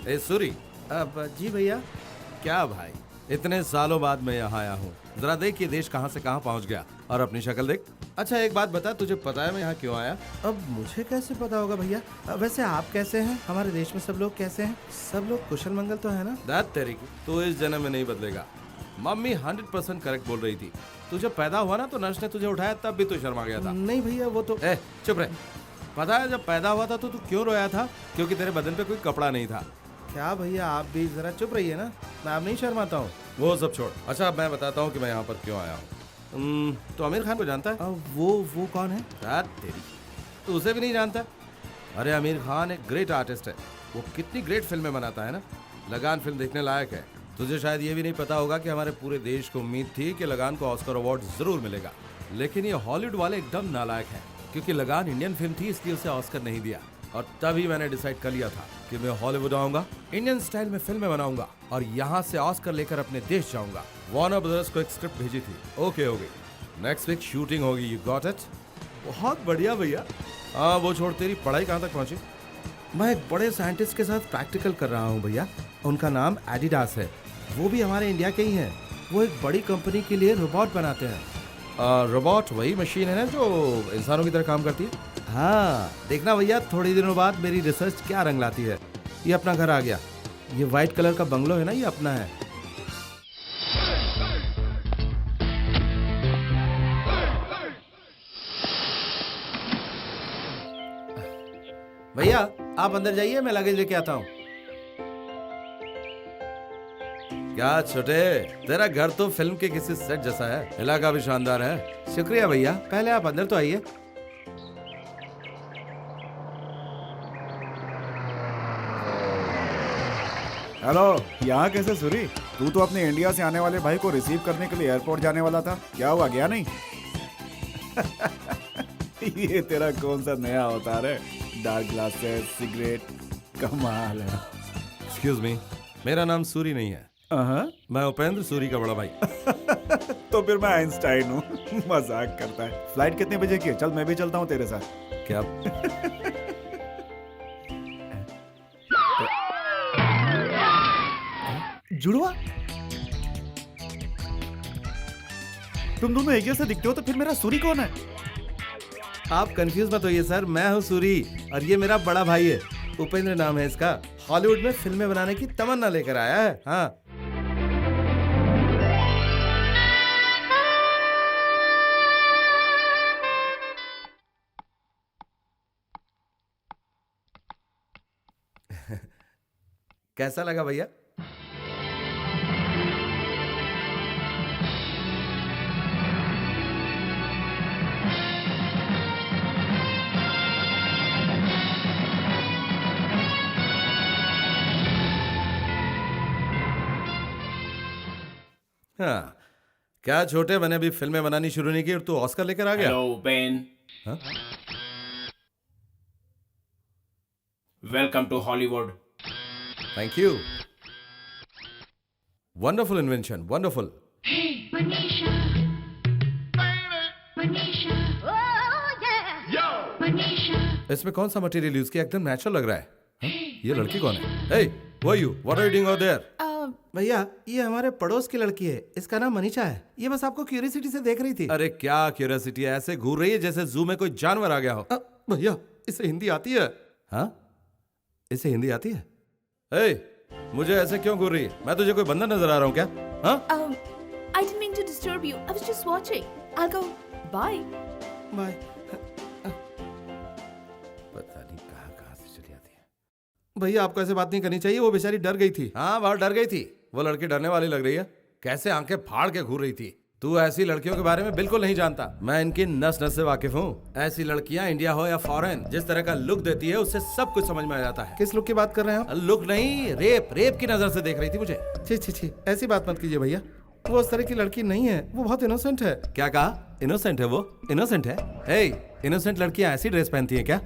ए सूरी, अब जी भैया। क्या भाई, इतने सालों बाद मैं यहाँ आया हूँ। जरा देख ये देश कहाँ से कहाँ पहुँच गया, और अपनी शक्ल देख। अच्छा एक बात बता, तुझे पता है मैं यहाँ क्यों आया? अब मुझे कैसे पता होगा भैया? वैसे आप कैसे हैं? हमारे देश में सब लोग कैसे हैं? सब लोग कुशल मंगल तो है ना? दैट तेरी की, तू इस जन्म में नहीं बदलेगा। मम्मी 100% करेक्ट बोल रही थी। तू जब पैदा हुआ ना तो नर्स ने तुझे उठाया, तब भी तू शर्मा गया था। नहीं भैया, वो तो ए चुप रहे। पता है जब पैदा हुआ था तो तू क्यों रोया था? क्योंकि तेरे बदन पे कोई कपड़ा नहीं था। क्या भैया, आप भी जरा चुप रहिए ना, मैं आप नहीं शर्माता हूँ। वो सब छोड़। अच्छा अब मैं बताता हूँ कि मैं यहाँ पर क्यों आया हूँ। तो आमिर खान को जानता है? वो कौन है? यार तेरी, तू उसे भी नहीं जानता? अरे आमिर खान एक ग्रेट आर्टिस्ट है। वो कितनी ग्रेट फिल्में बनाता है ना। लगान फिल्म देखने लायक है। तुझे शायद ये भी नहीं पता होगा कि हमारे पूरे देश को उम्मीद थी कि लगान को ऑस्कर अवार्ड जरूर मिलेगा, लेकिन ये हॉलीवुड वाले एकदम नालायक हैं। क्योंकि लगान इंडियन फिल्म थी, इसलिए उसे ऑस्कर नहीं दिया। और तभी मैंने डिसाइड कर लिया था कि मैं हॉलीवुड आऊंगा, इंडियन स्टाइल में फिल्में बनाऊंगा और यहाँ से ऑस्कर लेकर अपने देश जाऊंगा। वार्नर ब्रदर्स को एक स्क्रिप्ट भेजी थी, ओके हो गई। नेक्स्ट वीक शूटिंग होगी, यू गॉट इट? बहुत बढ़िया भैया। हाँ वो छोड़, तेरी पढ़ाई कहाँ तक पहुंची? मैं एक बड़े साइंटिस्ट के साथ प्रैक्टिकल कर रहा हूँ भैया। उनका नाम एडिडास है, वो भी हमारे इंडिया के ही हैं। वो एक बड़ी कंपनी के लिए रोबोट बनाते हैं। रोबोट वही मशीन है ना जो इंसानों की तरह काम करती है? हाँ देखना भैया, थोड़ी दिनों बाद मेरी रिसर्च क्या रंग लाती है। ये अपना घर आ गया। ये व्हाइट कलर का बंगलो है ना, ये अपना है। भैया आप अंदर जाइए, मैं लगेज लेके आता हूँ। क्या छोटे, तेरा घर तो फिल्म के किसी सेट जैसा है। इलाका भी शानदार है। शुक्रिया भैया, पहले आप अंदर तो आइए। हेलो, यहाँ कैसे सूरी? तू तो अपने इंडिया से आने वाले भाई को रिसीव करने के लिए एयरपोर्ट जाने वाला था, क्या हुआ, गया नहीं? ये तेरा कौन सा नया अवतार है? डार्क ग्लासेस, सिगरेट, कमाल है। एक्सक्यूज मी, मेरा नाम सूरी नहीं है। मैं उपेंद्र सूरी का बड़ा भाई। तो फिर मैं आइंस्टाइन हूँ। मजाक करता है। फ्लाइट कितने बजे की है? चल मैं भी चलता हूँ तेरे साथ। क्या? जुड़वा? तुम दोनों एक जैसे दिखते हो, तो फिर मेरा सूरी कौन है? आप कंफ्यूज मत होइए सर, मैं हूँ सूरी और ये मेरा बड़ा भाई है। उपेंद्र नाम है इसका। हॉलीवुड में फिल्में बनाने की तमन्ना लेकर आया है। हाँ कैसा लगा भैया? हाँ, क्या छोटे, मैंने अभी फिल्में बनानी शुरू नहीं की और तू ऑस्कर लेकर आ गया? हेलो बेन, हाँ? Welcome to Hollywood. Thank you. Wonderful invention, wonderful. Manisha, Manisha, oh yeah, Manisha. इसमें कौन सा मटेरियल यूज किया? एकदम नेचुरल लग रहा है। हाँ? ये लड़की कौन है? Hey, who are you? What are you doing over there? भैया ये हमारे पड़ोस की लड़की है, इसका नाम मनीषा है। ये बस आपको क्यूरियोसिटी से देख रही थी। अरे क्या क्यूरियोसिटी है, ऐसे घूर रही है जैसे जू में कोई जानवर आ गया हो। भैया इसे हिंदी आती है? हाँ, इसे हिंदी आती है? Hey, मुझे ऐसे क्यों घूर रही है? मैं तुझे कोई बंदा नजर आ रहा हूँ क्या? हाँ? I didn't mean to disturb you. I was just watching. I'll go. Bye. Bye. पता नहीं कहाँ से चली आती है। भैया आपको ऐसे बात नहीं करनी चाहिए, वो बेचारी डर गई थी। हाँ बहुत डर गई थी। वो लड़की डरने वाली लग रही है। कैसे आंखें फाड़ के घूर रही थी। तू ऐसी लड़कियों के बारे में बिल्कुल नहीं जानता। मैं इनकी नस नस से वाकिफ हूँ। ऐसी लड़कियां इंडिया हो या फॉरेन, जिस तरह का लुक देती है उससे सब कुछ समझ में आ जाता है। किस लुक की बात कर रहे हैं आप? लुक नहीं, रेप की नजर से देख रही थी मुझे। छी, ऐसी बात मत कीजिए भैया। वो उस तरह की लड़की नहीं है, वो बहुत इनोसेंट है। क्या कहा? इनोसेंट है वो? इनोसेंट है? हे, इनोसेंट लड़कियां ऐसी ड्रेस पहनती हैं क्या?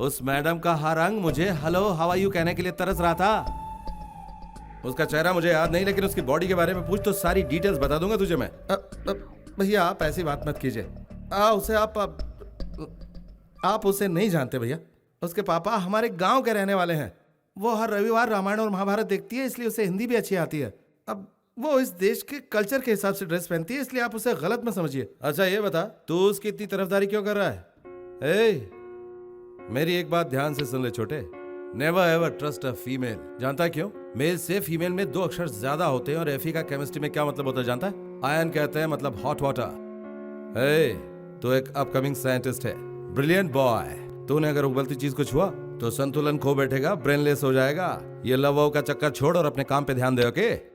उस मैडम का हर अंग मुझे हेलो हाउ आर यू कहने के लिए तरस रहा था। उसका चेहरा मुझे याद नहीं, लेकिन उसकी बॉडी के बारे में पूछ तो सारी डिटेल्स बता दूंगा तुझे मैं। भैया आप ऐसी बात मत कीजिए। उसे आप उसे नहीं जानते भैया। उसके पापा हमारे गांव के रहने वाले हैं। वो हर रविवार रामायण और महाभारत देखती है, इसलिए उसे हिंदी भी अच्छी आती है। अब वो इस देश के कल्चर के हिसाब से ड्रेस पहनती है, इसलिए आप उसे गलत मत समझिए। अच्छा ये बता, तू उसकी इतनी तरफदारी क्यों कर रहा है? ए, मेरी एक बात ध्यान से सुन ले छोटे, never ever trust a female. जानता है क्यों? मेल से फीमेल में 2 अक्षर ज्यादा होते हैं, और एफी का केमिस्ट्री में क्या मतलब होता है जानता है? आयन कहते हैं, मतलब हॉट वाटर। ए, तो एक अपकमिंग साइंटिस्ट है, ब्रिलियंट बॉय। तूने अगर उबलती चीज को छुआ तो संतुलन खो बैठेगा, ब्रेनलेस हो जाएगा। ये लव वव का चक्कर छोड़ और अपने काम पे ध्यान दे, okay?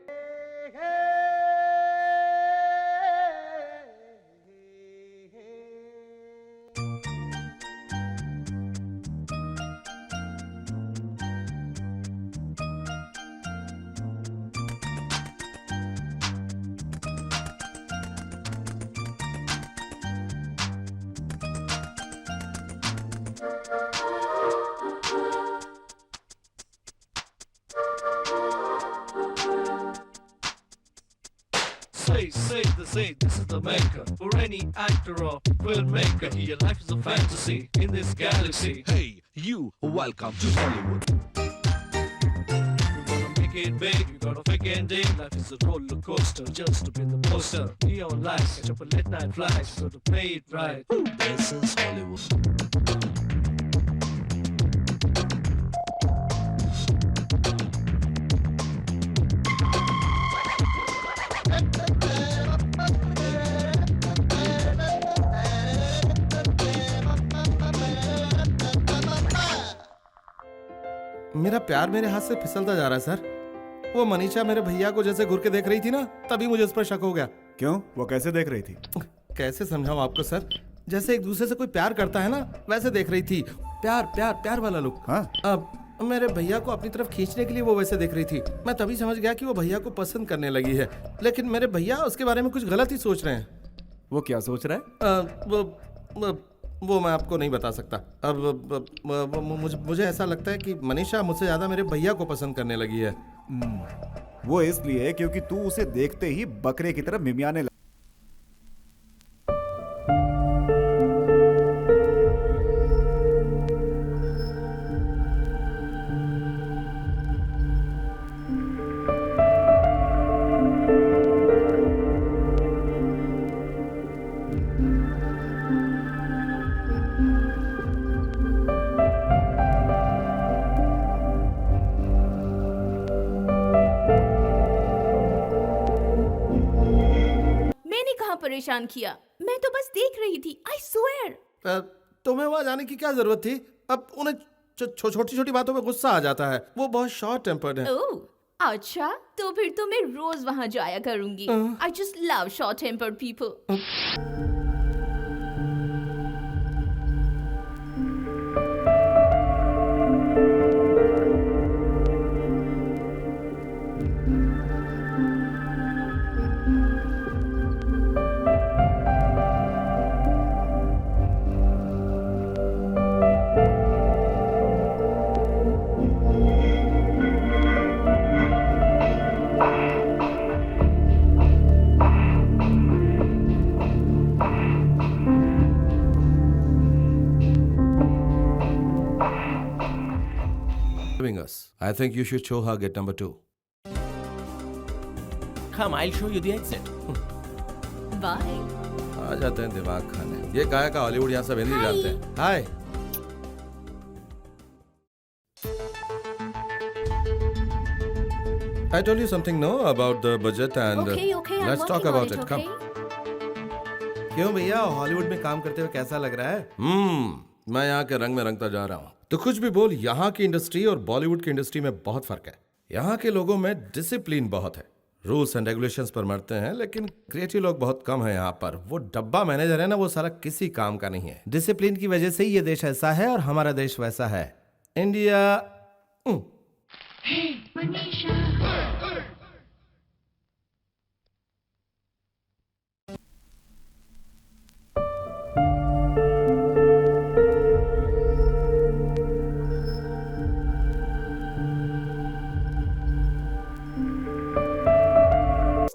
Say this is the maker for any actor or filmmaker. Your life is a fantasy in this galaxy. Hey, you, welcome to Hollywood. You wanna make it big, you gotta fake ending. Life is a roller coaster, just to be the poster. Neon lights, catch up a late night flight, so to play it right. This is Hollywood. मेरा प्यार मेरे हाथ से फिसलता जा रहा है sir. वो मनीषा मेरे भैया को जैसे घूर के देख रही थी ना, तभी मुझे उस पर शक हो गया। क्यों? वो कैसे देख रही थी? कैसे समझाऊं आपको सर? जैसे एक दूसरे से कोई प्यार करता है ना, वैसे देख रही थी। प्यार प्यार प्यार वाला लुक। हाँ? अब मेरे भैया को अपनी तरफ खींचने के लिए वो वैसे देख रही थी। मैं तभी समझ गया कि वो भैया को पसंद करने लगी है, लेकिन मेरे भैया उसके बारे में कुछ गलत ही सोच रहे हैं। वो क्या सोच रहा है? वो मैं आपको नहीं बता सकता। अब मुझे ऐसा लगता है कि मनीषा मुझसे ज्यादा मेरे भैया को पसंद करने लगी है। वो इसलिए क्योंकि तू उसे देखते ही बकरे की तरह मिमियाने लगा। परेशान किया, मैं तो बस देख रही थी। I swear। तुम्हें वहां जाने की क्या जरूरत थी? अब उन्हें छोटी छोटी बातों में गुस्सा आ जाता है। वो बहुत शॉर्ट टेम्पर्ड है। ओह, अच्छा, तो फिर तो मैं रोज वहां जाया करूंगी। I just love short tempered people। Us. I think you should show her gate number 2. Come, I'll show you the exit. Bye। आ जाते हैं दिमाग खाने। ये गायक का हॉलीवुड यहाँ सब हिंदी जानते हैं। हाय। I told you something, no, about the budget and Okay, I'm let's talk working on about it, it. Come. okay? क्यों भैया, हॉलीवुड में काम करते हुए कैसा लग रहा है? मैं यहाँ के रंग में रंगता जा रहा हूँ। तो कुछ भी बोल, यहाँ की इंडस्ट्री और बॉलीवुड की इंडस्ट्री में बहुत फर्क है। यहाँ के लोगों में डिसिप्लिन बहुत है, रूल्स एंड रेगुलेशंस पर मरते हैं, लेकिन क्रिएटिव लोग बहुत कम है यहाँ पर। वो डब्बा मैनेजर है ना, वो सारा किसी काम का नहीं है। डिसिप्लिन की वजह से ही ये देश ऐसा है और हमारा देश वैसा है। इंडिया। Hey, Manisha.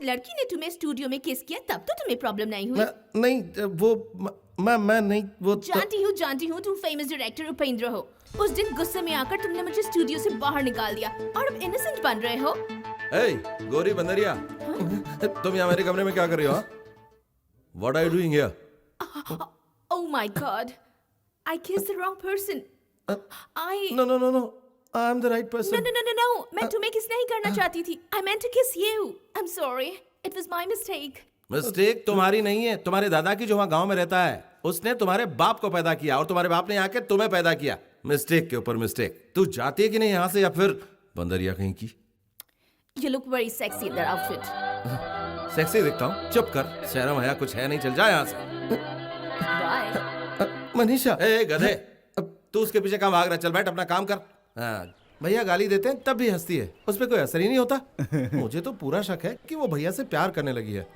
लड़की ने तुम्हें स्टूडियो में किस किया तब तो तुम्हें प्रॉब्लम नहीं हुई? नहीं, वो मैं नहीं, वो जानती हूँ तुम फेमस डायरेक्टर उपेंद्र हो। उस दिन गुस्से में आकर तुमने मुझे स्टूडियो से बाहर निकाल दिया और अब इनोसेंट बन रहे हो। ए गोरी बंदरिया, तुम यहाँ मेरे कमरे में क्या कर रही हो? What are you doing here? Oh my God, I kissed the wrong person. No no no no, I am the right No, person. no, no, no, no. मैं तुम्हें किस नहीं करना चाहती थी. I meant to kiss you. I'm sorry. It was my mistake. Mistake तुम्हारी नहीं है, तुम्हारे दादा की जो वहाँ गांव में रहता है, उसने तुम्हारे बाप को पैदा किया और तुम्हारे बाप ने आके तुम्हें पैदा किया. मिस्टेक के ऊपर मिस्टेक. तू जाती है कि नहीं यहाँ से, या फिर बंदरिया कहीं की? You look very sexy in that outfit. Sexy दिखता हूँ? चुप कर, शर्म हया कुछ है नहीं, चल जा यहाँ से. Bye. मनीषा, ए गधे, तू उसके पीछे कहाँ भाग रहा है? चल बैठ, अपना काम कर. हाँ, भैया गाली देते हैं तब भी हंसती है, उस पर कोई असर ही नहीं होता. मुझे तो पूरा शक है कि वो भैया से प्यार करने लगी है.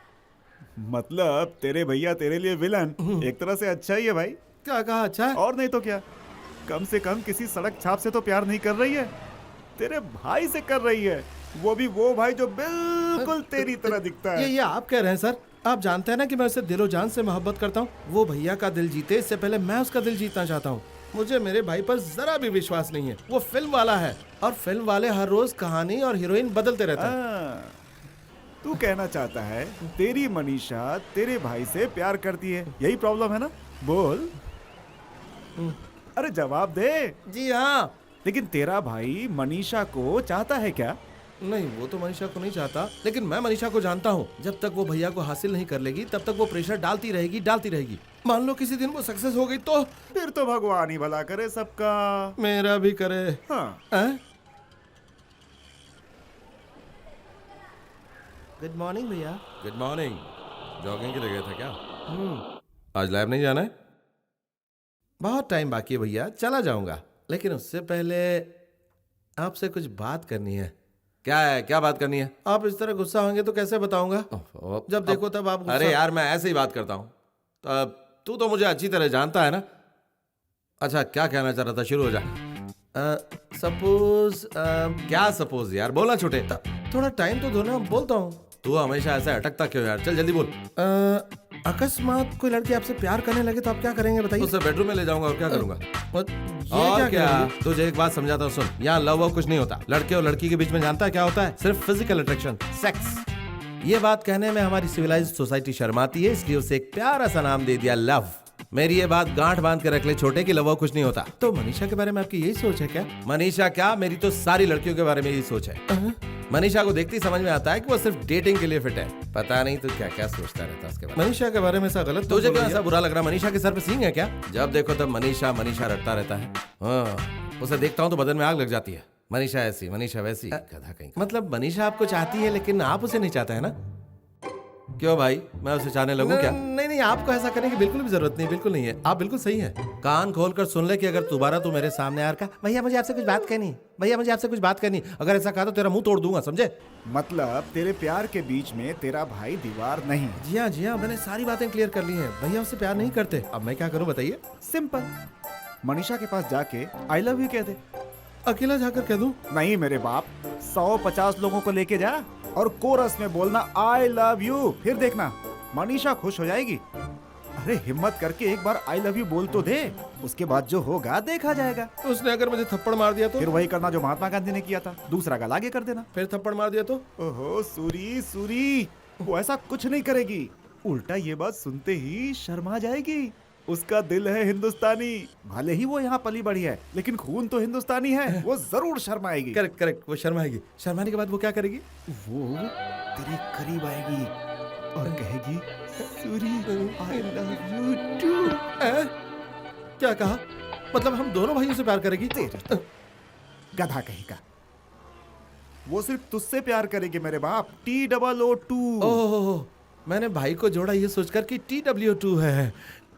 मतलब तेरे भैया तेरे लिए विलन एक तरह से अच्छा ही है भाई. क्या कहा? अच्छा है. और नहीं तो क्या, कम से कम किसी सड़क छाप से तो प्यार नहीं कर रही है, तेरे भाई से कर रही है. वो भी वो भाई जो बिल्कुल तेरी तरह दिखता है. ये आप कह रहे हैं सर? आप जानते हैं ना कि मैं उससे दिलो जान से मोहब्बत करता हूँ. वो भैया का दिल जीते इससे पहले मैं उसका दिल जीतना चाहता हूँ. मुझे मेरे भाई पर जरा भी विश्वास नहीं है. वो फिल्म वाला है और फिल्म वाले हर रोज कहानी और हीरोइन बदलते रहते हैं. हाँ, तू कहना चाहता है तेरी मनीषा तेरे भाई से प्यार करती है, यही प्रॉब्लम है ना? बोल, अरे जवाब दे. जी हाँ. लेकिन तेरा भाई मनीषा को चाहता है क्या? नहीं, वो तो मनीषा को नहीं चाहता, लेकिन मैं मनीषा को जानता हूँ. जब तक वो भैया को हासिल नहीं कर लेगी तब तक वो प्रेशर डालती रहेगी. मान लो किसी दिन वो सक्सेस हो गई तो फिर तो भगवान ही भला करे सबका. मेरा भी करे. हाँ. गुड मॉर्निंग भैया. Good morning. जॉगिंग के लिए गया था क्या? आज लैब नहीं जाना है? बहुत टाइम बाकी है भैया, चला जाऊंगा, लेकिन उससे पहले आपसे कुछ बात करनी है. क्या है, क्या बात करनी है? आप इस तरह गुस्सा होंगे तो कैसे बताऊंगा? जब देखो तब आप अरे यार, मैं ऐसे ही बात करता हूँ. तू तो मुझे अच्छी तरह जानता है ना. अच्छा, क्या कहना चाह रहा था? शुरू हो जा. सपोज क्या सपोज यार? बोलना छोटे. थोड़ा टाइम तो दो ना, बोलता हूँ. तू हमेशा ऐसा अटकता क्यों यार? चल जल्दी बोल. अकस्मात कोई लड़की आपसे प्यार करने लगे तो आप क्या करेंगे बताइए? उसे बेडरूम में ले जाऊंगा और क्या करूंगा? ये क्या? तुझे एक बात समझाता हूँ, सुन. यहाँ लव वव कुछ नहीं होता. लड़के और लड़की के बीच में जानता है क्या होता है? सिर्फ फिजिकल अट्रैक्शन, सेक्स. ये बात कहने में हमारी सिविलाइज्ड सोसाइटी शर्माती है, इसलिए उसे एक प्यारा सा नाम दे दिया, लव. मेरी ये बात गांठ बांध के रख ले छोटे, कि लव कुछ नहीं होता. तो मनीषा के बारे में आपकी यही सोच है क्या? मनीषा क्या, मेरी तो सारी लड़कियों के बारे में यही सोच है. मनीषा को देखते ही समझ में आता है कि वो सिर्फ डेटिंग के लिए फिट है. पता नहीं तू क्या क्या सोचता रहता है उसके बारे में. मनीषा के बारे में ऐसा गलत तुझे क्यों ऐसा बुरा लग रहा? मनीषा के सर पे सींग है क्या? जब देखो तब मनीषा मनीषा रटता रहता है. हाँ, उसे देखता हूँ तो बदन में आग लग जाती है. मनीषा ऐसी, मनीषा वैसी, गधा कहीं का. मतलब मनीषा आपको चाहती है लेकिन आप उसे नहीं चाहते है ना? क्यों भाई, मैं उसे चाहने लगूं क्या? नहीं, आपको ऐसा करने की बिल्कुल भी जरूरत नहीं. बिल्कुल नहीं है, आप बिल्कुल सही है. कान खोलकर सुन ले कि अगर दोबारा तू मेरे सामने आकर का भैया मुझे आपसे कुछ बात करनी, भैया मुझे आपसे कुछ बात करनी, अगर ऐसा कहा तो तेरा मुंह तोड़ दूंगा, समझे? मतलब तेरे प्यार के बीच में तेरा भाई दीवार नहीं. जी हाँ, मैंने सारी बातें क्लियर कर ली हैं. भैया उससे प्यार नहीं करते. अब मैं क्या करूँ बताइए? सिंपल, मनीषा के पास जाके आई लव यू कह दे. अकेला जाकर कह दूं? नहीं मेरे बाप, 150 लोगों को लेके जा और कोरस में बोलना आई लव यू. फिर देखना मनीषा खुश हो जाएगी. अरे हिम्मत करके एक बार आई लव यू बोल तो दे, उसके बाद जो होगा देखा जाएगा. उसने अगर मुझे थप्पड़ मार दिया तो? फिर वही करना जो महात्मा गांधी ने किया था, दूसरा गाल आगे कर देना. फिर थप्पड़ मार दिया तो? ओहो सूरी, वो ऐसा कुछ नहीं करेगी. उल्टा ये बात सुनते ही शर्मा जाएगी. उसका दिल है हिंदुस्तानी, भले ही वो यहाँ पली बढ़ी है, लेकिन खून तो हिंदुस्तानी है. वो जरूर शर्माएगी. करेक्ट, वो शर्माएगी. शर्माने के बाद वो क्या करेगी? वो तेरे करीब आएगी और कहेगी Suri I love you too. क्या कहा? मतलब हम दोनों भाइयों से प्यार करेगी? तेरे गधा कहेगा. वो सिर्फ तुझसे प्यार करेगी मेरे बाप. TOO2. ओह, मैंने भाई को जोड़ा ये सोचकर कि TW2 है.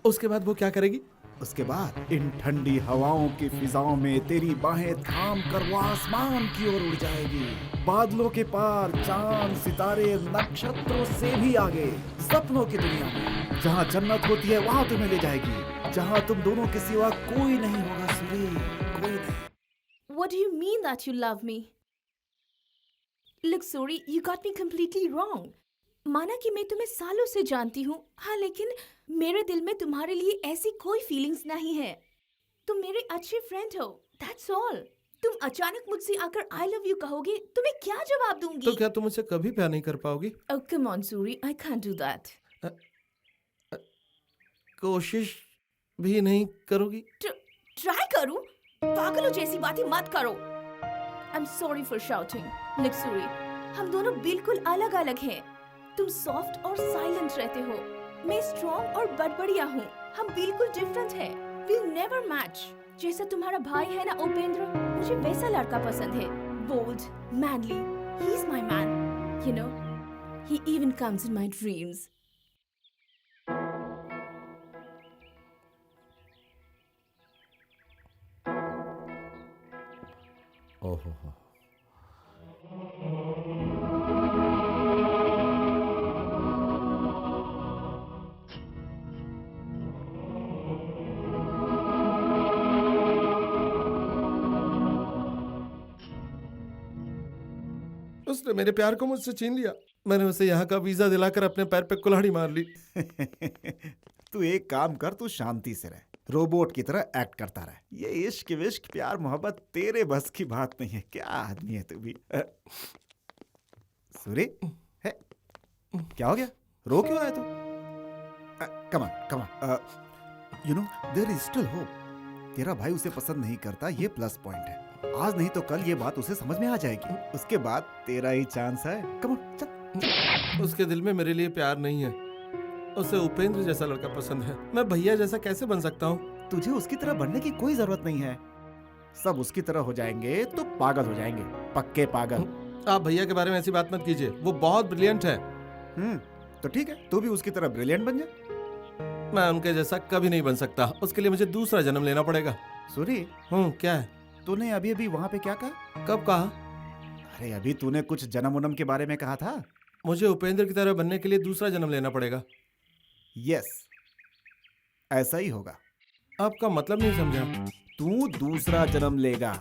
उसके बाद वो क्या करेगी? उसके बाद इन ठंडी हवाओं की फिजाओं में तेरी बाहें थाम कर वो आसमान की ओर उड़ जाएगी. बादलों के पार, चांद सितारे नक्षत्रों से भी आगे, सपनों की दुनिया में जहाँ जन्नत होती है वहाँ तुम्हें ले जाएगी, जहाँ तुम दोनों के सिवा कोई नहीं होगा. सूरी, कोई नहीं. What do you mean that you love me? Look, Suri, you got me completely wrong. माना कि मैं तुम्हें सालों से जानती हूँ, हाँ, लेकिन मेरे दिल में तुम्हारे लिए ऐसी कोई फीलिंग्स नहीं है. तुम मेरे अच्छे फ्रेंड हो, दैट्स ऑल। तुम अचानक मुझसे आकर आई लव यू कहोगे तो मैं क्या जवाब दूंगी? तो क्या तुम मुझसे कभी प्यार नहीं कर पाओगी? Oh, come on, Suri. I can't do that. कोशिश भी नहीं करोगी? ट्राई करूं? पागलों जैसी बातें मत करो। I'm sorry for shouting. Look, Suri, हम दोनों बिल्कुल अलग अलग हैं। तुम सॉफ्ट और साइलेंट रहते हो, मैं स्ट्रॉन्ग और बड़बड़िया हूँ। हम बिल्कुल डिफरेंट हैं। We'll never match. जैसा तुम्हारा भाई है ना उपेंद्र, मुझे वैसा लड़का पसंद है। Bold, manly. He's my man. You know, he even comes in my dreams. ओहो हो। उसने मेरे प्यार को मुझसे छीन लिया। मैंने उसे यहाँ का वीजा दिलाकर अपने पैर पे कुल्हाड़ी मार ली। तू एक काम कर, तू शांति से रह, रोबोट की तरह एक्ट करता रह। ये इश्क विश्क प्यार मोहब्बत तेरे बस की बात नहीं है। क्या आदमी है तू भी। सूरी है, क्या हो गया? रो क्यों रहा है तू? Come on come on, you know there is still hope. तेरा भाई उसे पसंद नहीं करता, ये प्लस पॉइंट है। आज नहीं तो कल ये बात उसे समझ में आ जाएगी। उसके बाद तेरा ही चांस है। कम ऑन चल। उसके दिल में मेरे लिए प्यार नहीं है। उसे उपेंद्र जैसा लड़का पसंद है। मैं भैया जैसा कैसे बन सकता हूँ? तुझे उसकी तरह बनने की कोई जरूरत नहीं है। सब उसकी तरह हो जाएंगे तो पागल हो जाएंगे, पक्के पागल। आप भैया के बारे में ऐसी बात मत कीजिए, वो बहुत ब्रिलियंट है। तो ठीक है, तू भी उसकी तरह ब्रिलियंट बन जा। मैं उनके जैसा कभी नहीं बन सकता। उसके लिए मुझे दूसरा जन्म लेना पड़ेगा। सूरी, क्या है? तूने अभी अभी वहाँ पे क्या कहा? कब कहा? अरे अभी तूने कुछ जन्म उन्म के बारे में कहा था। मुझे उपेंद्र की तरह बनने के लिए दूसरा जन्म लेना पड़ेगा। यस, ऐसा ही होगा। आपका मतलब नहीं समझा। तू दूसरा जन्म लेगा।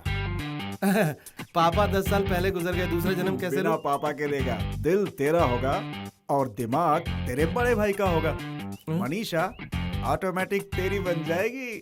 पापा 10 साल पहले गुजर गए, दूसरा जन्म कैसे बिना लूं? पापा के लेगा। दिल तेरा होगा और दिमाग तेरे बड़े भाई का होगा। मनीषा ऑटोमेटिक तेरी बन जाएगी।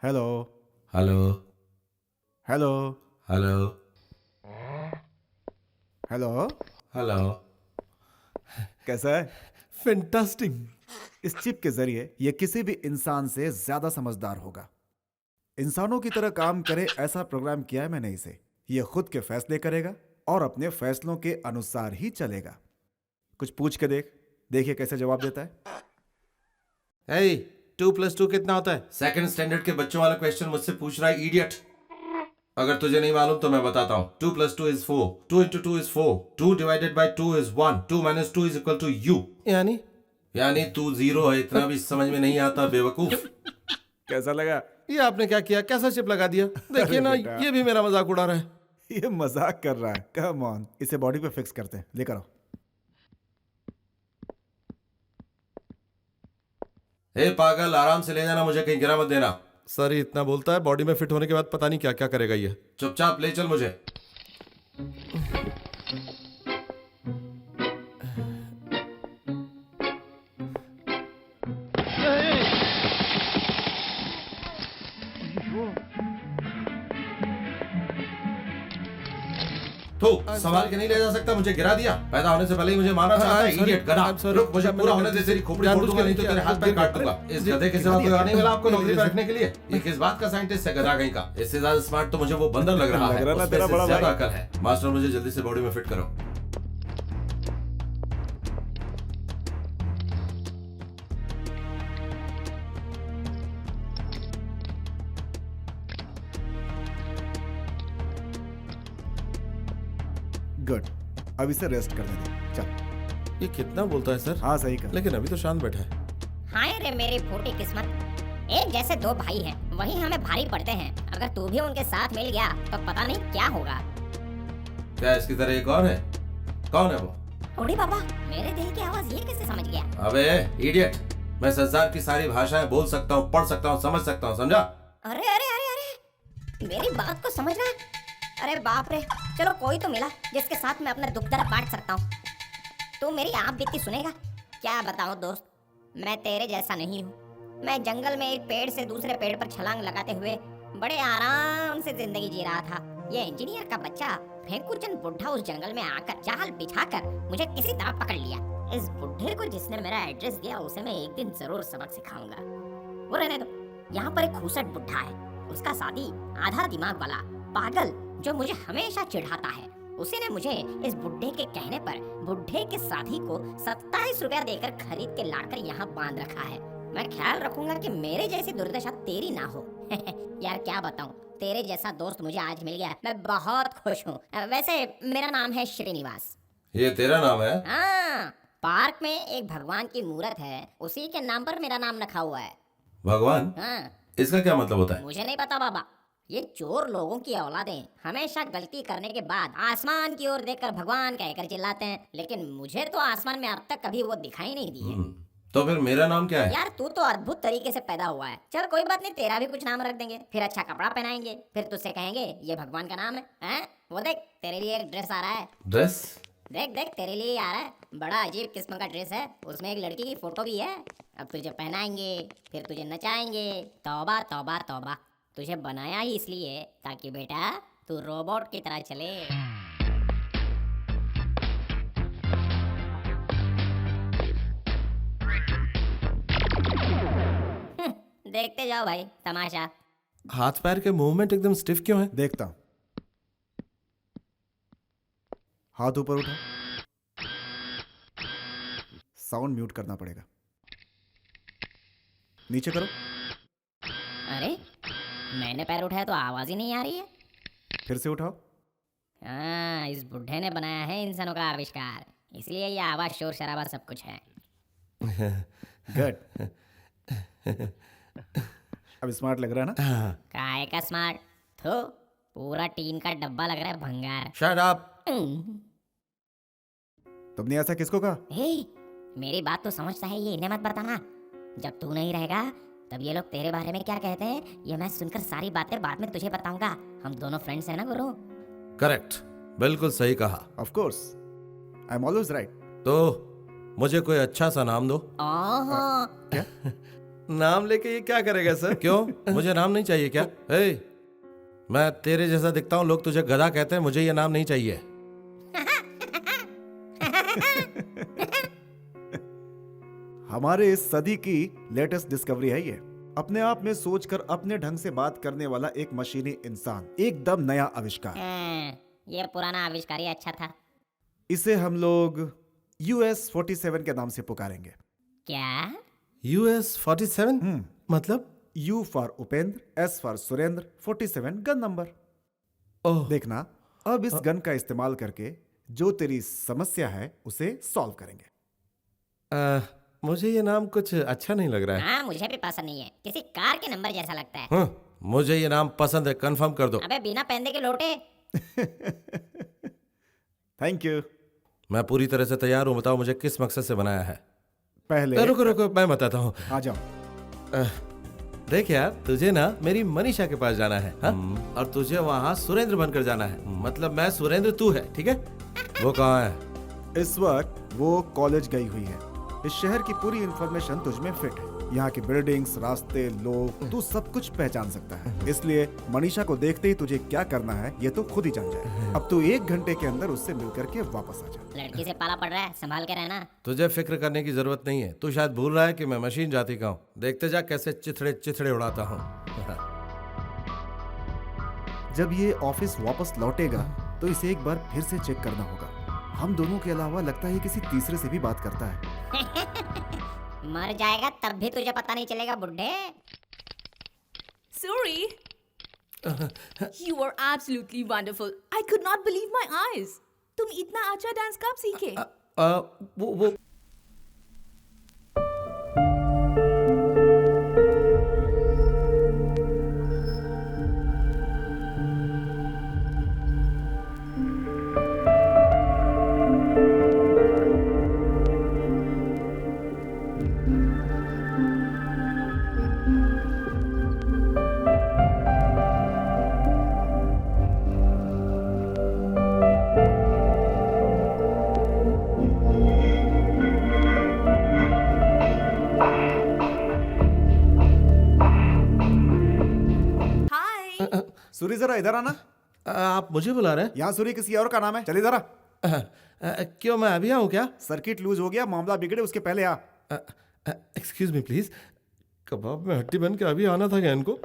Hello hello hello hello hello hello कैसा है? फैंटास्टिक। इस चिप के जरिए ये किसी भी इंसान से ज्यादा समझदार होगा। इंसानों की तरह काम करे ऐसा प्रोग्राम किया है मैंने इसे। ये खुद के फैसले करेगा और अपने फैसलों के अनुसार ही चलेगा। कुछ पूछ के देखिए कैसे जवाब देता है। हे, 2+2 कितना होता है? सेकंड स्टैंडर्ड के बच्चों वाला क्वेश्चन मुझसे पूछ रहा है, इडियट। अगर तुझे नहीं मालूम तो मैं बताता हूँ। 2+2 is 4, 2 into 2 is 4, 2 divided by 2 is 1, 2 minus 2 is equal to you। यानी तू 0 है, इतना भी समझ में नहीं आता बेवकूफ। कैसा लगा? ये आपने क्या किया? कैसा चिप लगा दिया? देखिए ना, बेटा। ये भी मेरा मजाक उड़ा रहा है। ये मजाक कर रहा है। कम ऑन, इसे बॉडी पे फिक्स करते हैं। लेकर आओ। हे पागल, आराम से ले जाना, मुझे कहीं गिरा मत देना। सर ये इतना बोलता है, बॉडी में फिट होने के बाद पता नहीं क्या क्या करेगा ये। चुपचाप ले चल मुझे। तो संभाल के नहीं ले जा सकता, मुझे गिरा दिया। पैदा होने से पहले ही मुझे मारना चाहता है, इडियट गधा। रुक, मुझे पूरा होने दे, तेरी खोपड़ी फोड़ दूंगा, नहीं तो तेरे हाथ पैर काट दूंगा। इस गधे के सिवा कोई और नहीं मिला आपको नौकरी पे रखने के लिए? ये किस बात का साइंटिस्ट है गधा कहीं का? इससे ज्यादा स्मार्ट तो मुझे वो बंदर लग रहा है। ना उसमें तेरा से बड़ा ज्यादा भाई। अकल है। मास्टर, मुझे जल्दी से बॉडी में फिट करो। गुड, अब इसे रेस्ट करने दे। चल। ये कितना बोलता है सर? हाँ सही कर। लेकिन अभी तो शांत बैठा है। हाय रे मेरी फूटी किस्मत। एक जैसे दो भाई हैं, वही हमें भारी पड़ते हैं। अगर तू भी उनके साथ मिल गया तो पता नहीं क्या होगा। क्या इसकी तरह एक और है? कौन है वो? ओडी बाबा, मेरे दिल की आवाज ये कैसे समझ गया? अबे इडियट, मैं संसार की सारी भाषाएं बोल सकता हूँ, पढ़ सकता हूँ, समझ सकता हूँ, समझा? अरे अरे अरे अरे, मेरी बात को समझ रहा है? अरे बाप रे, चलो कोई तो मिला जिसके साथ मैं अपना दुख दर्द बांट सकता हूँ। तू मेरी आप बीती सुनेगा? क्या बताऊँ दोस्त, मैं तेरे जैसा नहीं हूँ। मैं जंगल में एक पेड़ से दूसरे पेड़ पर छलांग लगाते हुए बड़े आराम से जिंदगी जी रहा था। ये इंजीनियर का बच्चा फेंकूचंद बुढ़ा उस जंगल में आकर जाल बिछाकर मुझे किसी तरह पकड़ लिया। इस बुढ़े को जिसने मेरा एड्रेस दिया उसे मैं एक दिन जरूर सबक सिखाऊंगा। वो रहने दो, यहाँ पर एक खूसट बुढ़ा है, उसका शादी आधा दिमाग वाला पागल जो मुझे हमेशा चिढ़ाता है। उसी ने मुझे इस बुढ़े के कहने पर बुढ़े के साथी को 27 रुपया देकर खरीद के लाकर यहाँ बांध रखा है। मैं ख्याल रखूंगा कि मेरे जैसी दुर्दशा तेरी ना हो। यार क्या बताऊं, तेरे जैसा दोस्त मुझे आज मिल गया, मैं बहुत खुश हूँ। वैसे मेरा नाम है श्रीनिवास। ये तेरा नाम है? हाँ, पार्क में एक भगवान की मूर्त है, उसी के नाम पर मेरा नाम रखा हुआ है। भगवान? हाँ, इसका क्या मतलब होता है? मुझे नहीं पता बाबा। ये चोर लोगों की औलादें हमेशा गलती करने के बाद आसमान की ओर देखकर भगवान कहकर चिल्लाते हैं, लेकिन मुझे तो आसमान में अब तक कभी वो दिखाई नहीं दी है। तो फिर मेरा नाम क्या है? यार तू तो अद्भुत तरीके से पैदा हुआ है। चल कोई बात नहीं, तेरा भी कुछ नाम रख देंगे, फिर अच्छा कपड़ा पहनाएंगे, फिर तुझसे कहेंगे ये भगवान का नाम है। हैं? वो देख तेरे लिए एक ड्रेस आ रहा है। ड्रेस? देख देख तेरे लिए आ रहा है, बड़ा अजीब किस्म का ड्रेस है, उसमें एक लड़की की फोटो भी है। अब तुझे पहनाएंगे, फिर तुझे नचाएंगे। तौबा तौबा तौबा, तुझे बनाया ही इसलिए ताकि बेटा तू रोबोट की तरह चले। देखते जाओ भाई तमाशा। हाथ पैर के मूवमेंट एकदम स्टिफ क्यों है? देखता हूं। हाथ ऊपर उठा। साउंड म्यूट करना पड़ेगा। नीचे करो। अरे मैंने पैर उठाया तो आवाज ही नहीं आ रही है। फिर से उठाओ। हाँ, इस बुढ़े ने बनाया है इंसानों का आविष्कार, इसलिए ये आवाज शोर शराबा सब कुछ है। गुड। अब स्मार्ट लग रहा है ना? काय का स्मार्ट? थो, पूरा टीन का डब्बा लग रहा है भंगार। Shut up. तुमने ऐसा किसको कहा? हे, मेरी बात तो समझता है, ये इन्हें मत बताना। जब तू नहीं रहेगा तब ये लोग तेरे बारे में क्या कहते हैं ये मैं सुनकर सारी बातें बाद में तुझे बताऊंगा। हम दोनों फ्रेंड्स हैं ना गुरु? करेक्ट, बिल्कुल सही कहा। Of course, I am always right. तो मुझे कोई अच्छा सा नाम दो। ओहो, नाम लेके ये क्या करेगा सर? क्यों, मुझे नाम नहीं चाहिए क्या? हे, मैं तेरे जैसा दिखता हूँ, लोग तुझे गधा कहते हैं, मुझे ये नाम नहीं चाहिए। हमारे इस सदी की लेटेस्ट डिस्कवरी है ये। अपने आप में सोचकर अपने ढंग से बात करने वाला एक मशीनी इंसान, एकदम नया आविष्कार। ये पुराना आविष्कार ही अच्छा था। इसे हम लोग US-47 के नाम से पुकारेंगे। क्या? US-47 मतलब? U for Upendra, S for Surendra, 47 gun number. Oh, देखना, अब इस गन का इस्तेमाल करके जो तेरी समस्या है उसे सॉल्व करेंगे। मुझे ये नाम कुछ अच्छा नहीं लग रहा है। हाँ, मुझे भी पसंद नहीं है, किसी कार के नंबर जैसा लगता है। हाँ, मुझे ये नाम पसंद है, कंफर्म कर दो। अबे बिना पहनने के लोटे। Thank you. मैं पूरी तरह से तैयार हूँ, बताओ मुझे किस मकसद से बनाया है। पहले रुको रुको, मैं बताता हूँ। आ जाओ। देख यार, तुझे ना मेरी मनीषा के पास जाना है, हाँ? और तुझे वहाँ सुरेंद्र बनकर जाना है। मतलब मैं सुरेंद्र, तू है, ठीक है? वो कहाँ है? इस वक्त वो कॉलेज गई हुई है। इस शहर की पूरी इंफॉर्मेशन तुझमें फिट है। यहाँ की बिल्डिंग्स, रास्ते, लोग, तू सब कुछ पहचान सकता है। इसलिए मनीषा को देखते ही तुझे क्या करना है ये तो खुद ही जान जाए। अब तू 1 घंटे के अंदर उससे मिलकर के वापस आ जा। लड़की से पाला पड़ रहा है, संभाल के रहना। तुझे फिक्र करने की जरूरत नहीं है। तू शायद भूल रहा है कि मैं मशीन जाति का हूँ। देखते जा कैसे चिथड़े चिथड़े उड़ाता हूँ। जब ये ऑफिस वापस लौटेगा तो इसे एक बार फिर से चेक करना होगा। हम दोनों के अलावा लगता है किसी तीसरे से भी बात करता है। मर जाएगा तब भी तुझे पता नहीं चलेगा बुड्ढे। Suri, you are absolutely wonderful. I could not believe my eyes. तुम इतना अच्छा डांस कब सीखे? वो Hi. सूरी जरा इधर आना। आप मुझे बुला रहे यहाँ सूरी किसी और का नाम है, चलिए जरा। हैं? क्यों, मैं अभी आऊँ क्या? सर्किट लूज हो गया, मामला बिगड़े उसके पहले आ। Excuse me please. कबाब में हड्डी बन के अभी आना था क्या इनको?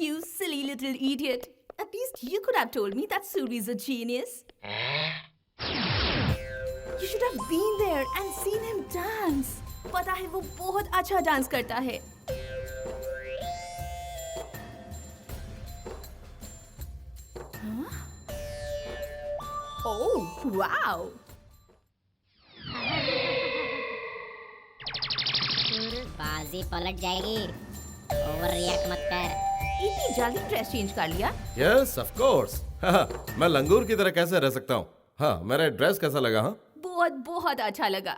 You silly little idiot. At least you could have told me that Suri is a genius. You should have been there and seen him dance. पता है वो बहुत अच्छा डांस करता है। हाँ? Oh, wow. बाजी पलट जाएगी, ओवर रिएक्ट मत कर। इतनी जल्दी ड्रेस चेंज कर लिया? Yes of course. मैं लंगूर की तरह कैसे रह सकता हूँ? हाँ, मेरा ड्रेस कैसा लगा? हाँ, बहुत बहुत अच्छा लगा।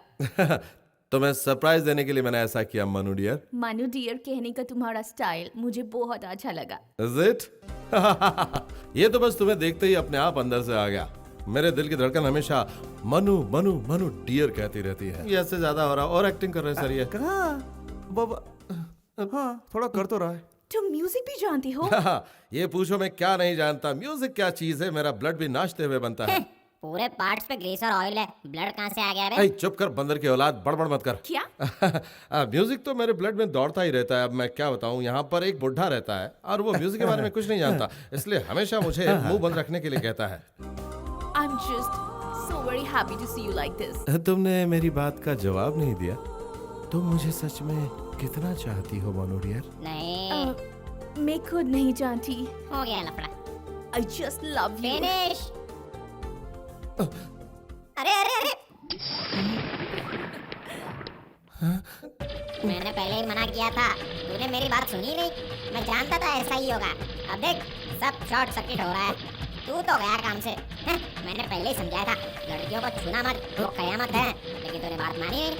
तो मैं सरप्राइज देने के लिए मैंने ऐसा किया मनु डियर। मनु डियर कहने का तुम्हारा स्टाइल मुझे बहुत अच्छा लगा। Is it? ये तो बस तुम्हें देखते ही अपने आप अंदर से आ गया। मेरे दिल की धड़कन हमेशा मनु मनु मनु डियर कहती रहती है। ये ऐसे ज्यादा हो रहा, और एक्टिंग कर रहे हैं सर ये। बाबा, हाँ थोड़ा कर तो रहा है। तुम म्यूजिक भी जानती हो? ये पूछो मैं क्या नहीं जानता। म्यूजिक क्या चीज है, मेरा ब्लड भी नाचते हुए बनता है। पूरे पार्ट्स पे ग्रेसर ऑयल है, ब्लड कहाँ से आ गया ऐ, बे? चुप कर बंदर की औलाद, बड़बड़ मत कर। क्या? म्यूजिक तो मेरे ब्लड में दौड़ता ही रहता है। अब मैं क्या बताऊं, यहाँ पर एक बुढ़ा रहता है और वो म्यूजिक के बारे में कुछ नहीं जानता, इसलिए हमेशा मुझे मुंह बंद रखने के लिए कहता है। I'm just so very happy to see you like this. तुमने मेरी बात का जवाब नहीं दिया। तुम मुझे सच में कितना चाहती हो मनु डियर? नहीं, मैं खुद नहीं जानती। हो गया लफड़ा। I just love you. Finish. अरे अरे अरे, मैंने पहले ही मना किया था, तूने मेरी बात सुनी नहीं। मैं जानता था ऐसा ही होगा। अब देख, सब शॉर्ट सर्किट हो रहा है। तू तो गया काम से। मैंने पहले ही समझाया था, लड़कियों को छूना मत, वो कयामत है, लेकिन तूने बात मानी नहीं।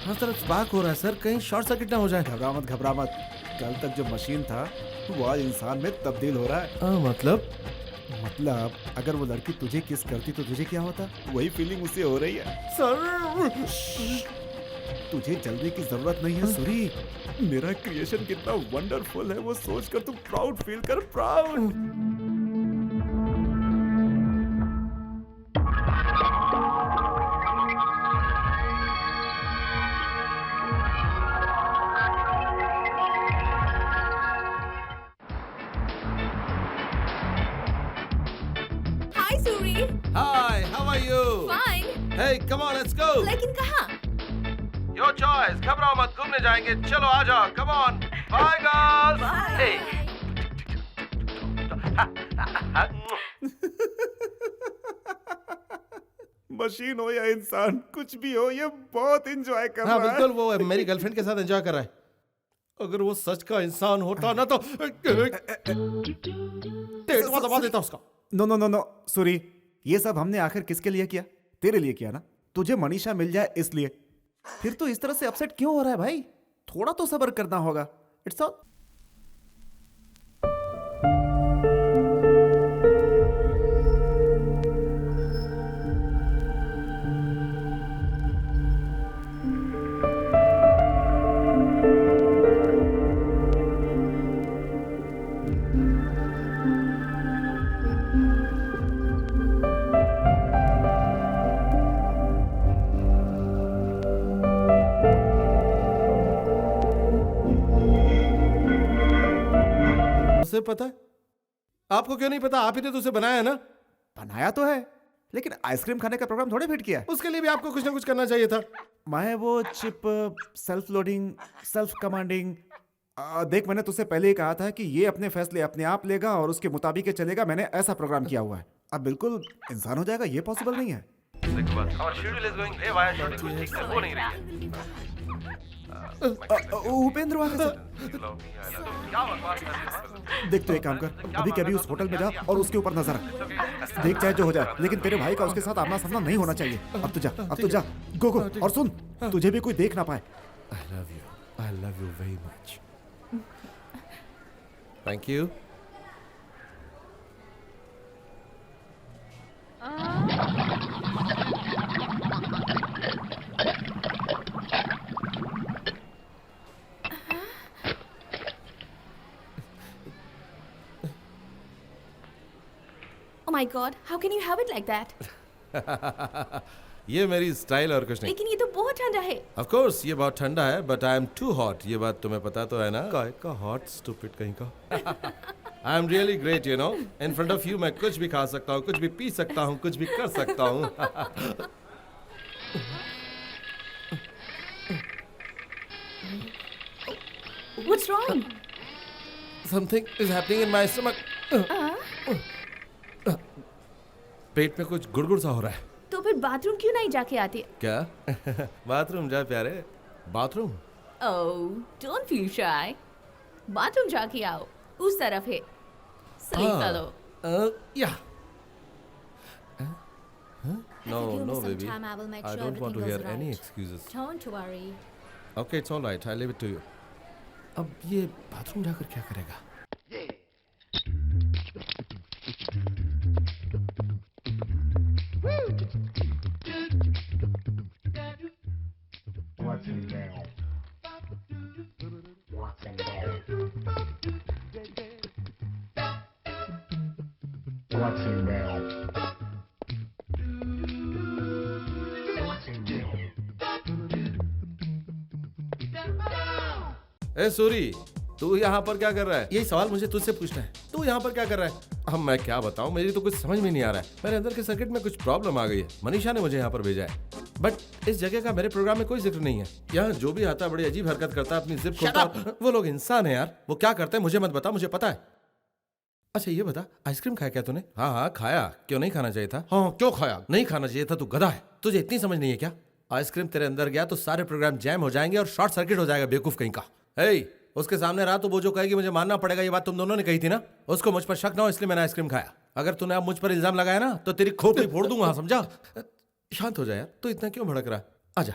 हर तरफ स्पार्क हो रहा है सर, कहीं शॉर्ट सर्किट ना हो जाए। घबरा मत घबरा मत, कल तक जो मशीन था वो आज इंसान में तब्दील हो रहा है। मतलब अगर वो लड़की तुझे किस करती तो तुझे क्या होता? वही फीलिंग उसे हो रही है। सर तुझे जल्दी की जरूरत नहीं है सूरी। मेरा क्रिएशन कितना वंडरफुल है वो सोचकर तू प्राउड फील कर, proud. Hey, come on, let's go. लेकिन कहाँ? Your choice. घबराओ मत, घूमने जाएंगे. चलो आ जाओ. Come on. Bye, girls. Hey. Machine हो या इंसान, कुछ भी हो, ये बहुत एंजॉय कर हाँ रहा है। बिल्कुल, वो मेरी गर्लफ्रेंड के साथ एंजॉय कर रहा है। अगर वो सच का इंसान होता ना तो टेटवा दबा देता उसका। No no no no Suri, ये सब हमने आखिर किसके लिए किया? तेरे लिए किया ना? तुझे मनीषा मिल जाए इसलिए। फिर तो इस तरह से अपसेट क्यों हो रहा है भाई? थोड़ा तो सब्र करना होगा। It's all. उसे पता है? आपको क्यों नहीं पता? आप ही ने तो उसे बनाया है ना। बनाया तो है, लेकिन आइसक्रीम खाने का प्रोग्राम थोड़े फिट किया है। उसके लिए भी आपको कुछ ना कुछ करना चाहिए था। मैं वो chip self loading, self commanding. देख, मैंने तुझसे पहले ही कहा था कि ये अपने फैसले अपने आप लेगा और उसके मुताबिक ही चलेगा। मैंने ऐसा प्रोग्राम किया हुआ है। अब बिल्कुल इंसान हो जाएगा, ये पॉसिबल नहीं है। उपेंद्र वहाँ कैसे? देख, तो एक काम कर, अभी कभी उस होटल में जा और उसके ऊपर नजर रख। देख, चाहे जो हो जाए, लेकिन तेरे भाई का उसके साथ आमना सामना नहीं होना चाहिए। अब तो जा, अब तो जा, गो गो। और सुन, तुझे भी कोई देख ना पाए। I love you very much. Thank you. Oh my God, how can you have it like that? ये मेरी स्टाइल और कुछ नहीं। लेकिन ये तो बहुत ठंडा है। Of course, ये बहुत ठंडा है, but I am too hot. ये बात तुम्हें पता तो है ना? का hot stupid कहीं का। I am really great, you know. In front of you मैं कुछ भी खा सकता हूँ, कुछ भी पी सकता हूँ, कुछ भी कर सकता हूँ। What's wrong? Something is happening in my stomach. पेट में कुछ गुड़गुड़ सा हो रहा है। तो फिर बाथरूम क्यों नहीं जाके आते? क्या? बाथरूम जा प्यारे, bathroom. Oh, don't feel shy. Bathroom जाके आओ, उस तरफ है। Silly fellow. Yeah. No, If you give me no, some baby. time, I will make I sure don't want to everything hear goes any right. excuses. Don't worry. Okay, it's all right. I leave it to you. अब ये bathroom जाकर क्या करेगा? ए सूरी, तू यहाँ पर क्या कर रहा है? यही सवाल मुझे तुझसे पूछना है। तू यहाँ पर क्या कर रहा है? अब मैं क्या बताऊँ, मेरी तो कुछ समझ में नहीं आ रहा है। मेरे अंदर के सर्किट में कुछ प्रॉब्लम आ गई है। मनीषा ने मुझे यहाँ पर भेजा है, बट इस जगह का मेरे प्रोग्राम में कोई जिक्र नहीं है। यहाँ जो भी आता है बड़ी अजीब हरकत करता है, अपनी जिप खोलता। वो लोग इंसान है यार, वो क्या करते हैं मुझे मत बता, मुझे पता है। अच्छा ये बता, आइसक्रीम खाया क्या तूने? हाँ खाया। क्यों नहीं खाना चाहिए था? हाँ क्यों खाया? नहीं खाना चाहिए था, तू गधा है। तुझे इतनी समझ नहीं है क्या? आइसक्रीम तेरे अंदर गया तो सारे प्रोग्राम जैम हो जाएंगे और शॉर्ट सर्किट हो जाएगा, बेवकूफ कहीं का। उसके सामने रहा तो वो जो कहेगी मुझे मानना पड़ेगा। ये बात तुम दोनों ने कही थी ना। उसको मुझ पर शक ना हो इसलिए मैंने आइसक्रीम खाया। अगर तूने अब मुझ पर इल्जाम लगाया ना तो तेरी खोपड़ी फोड़ दूंगा, समझा? शांत हो जा यार, तू इतना क्यों भड़क रहा है? आजा,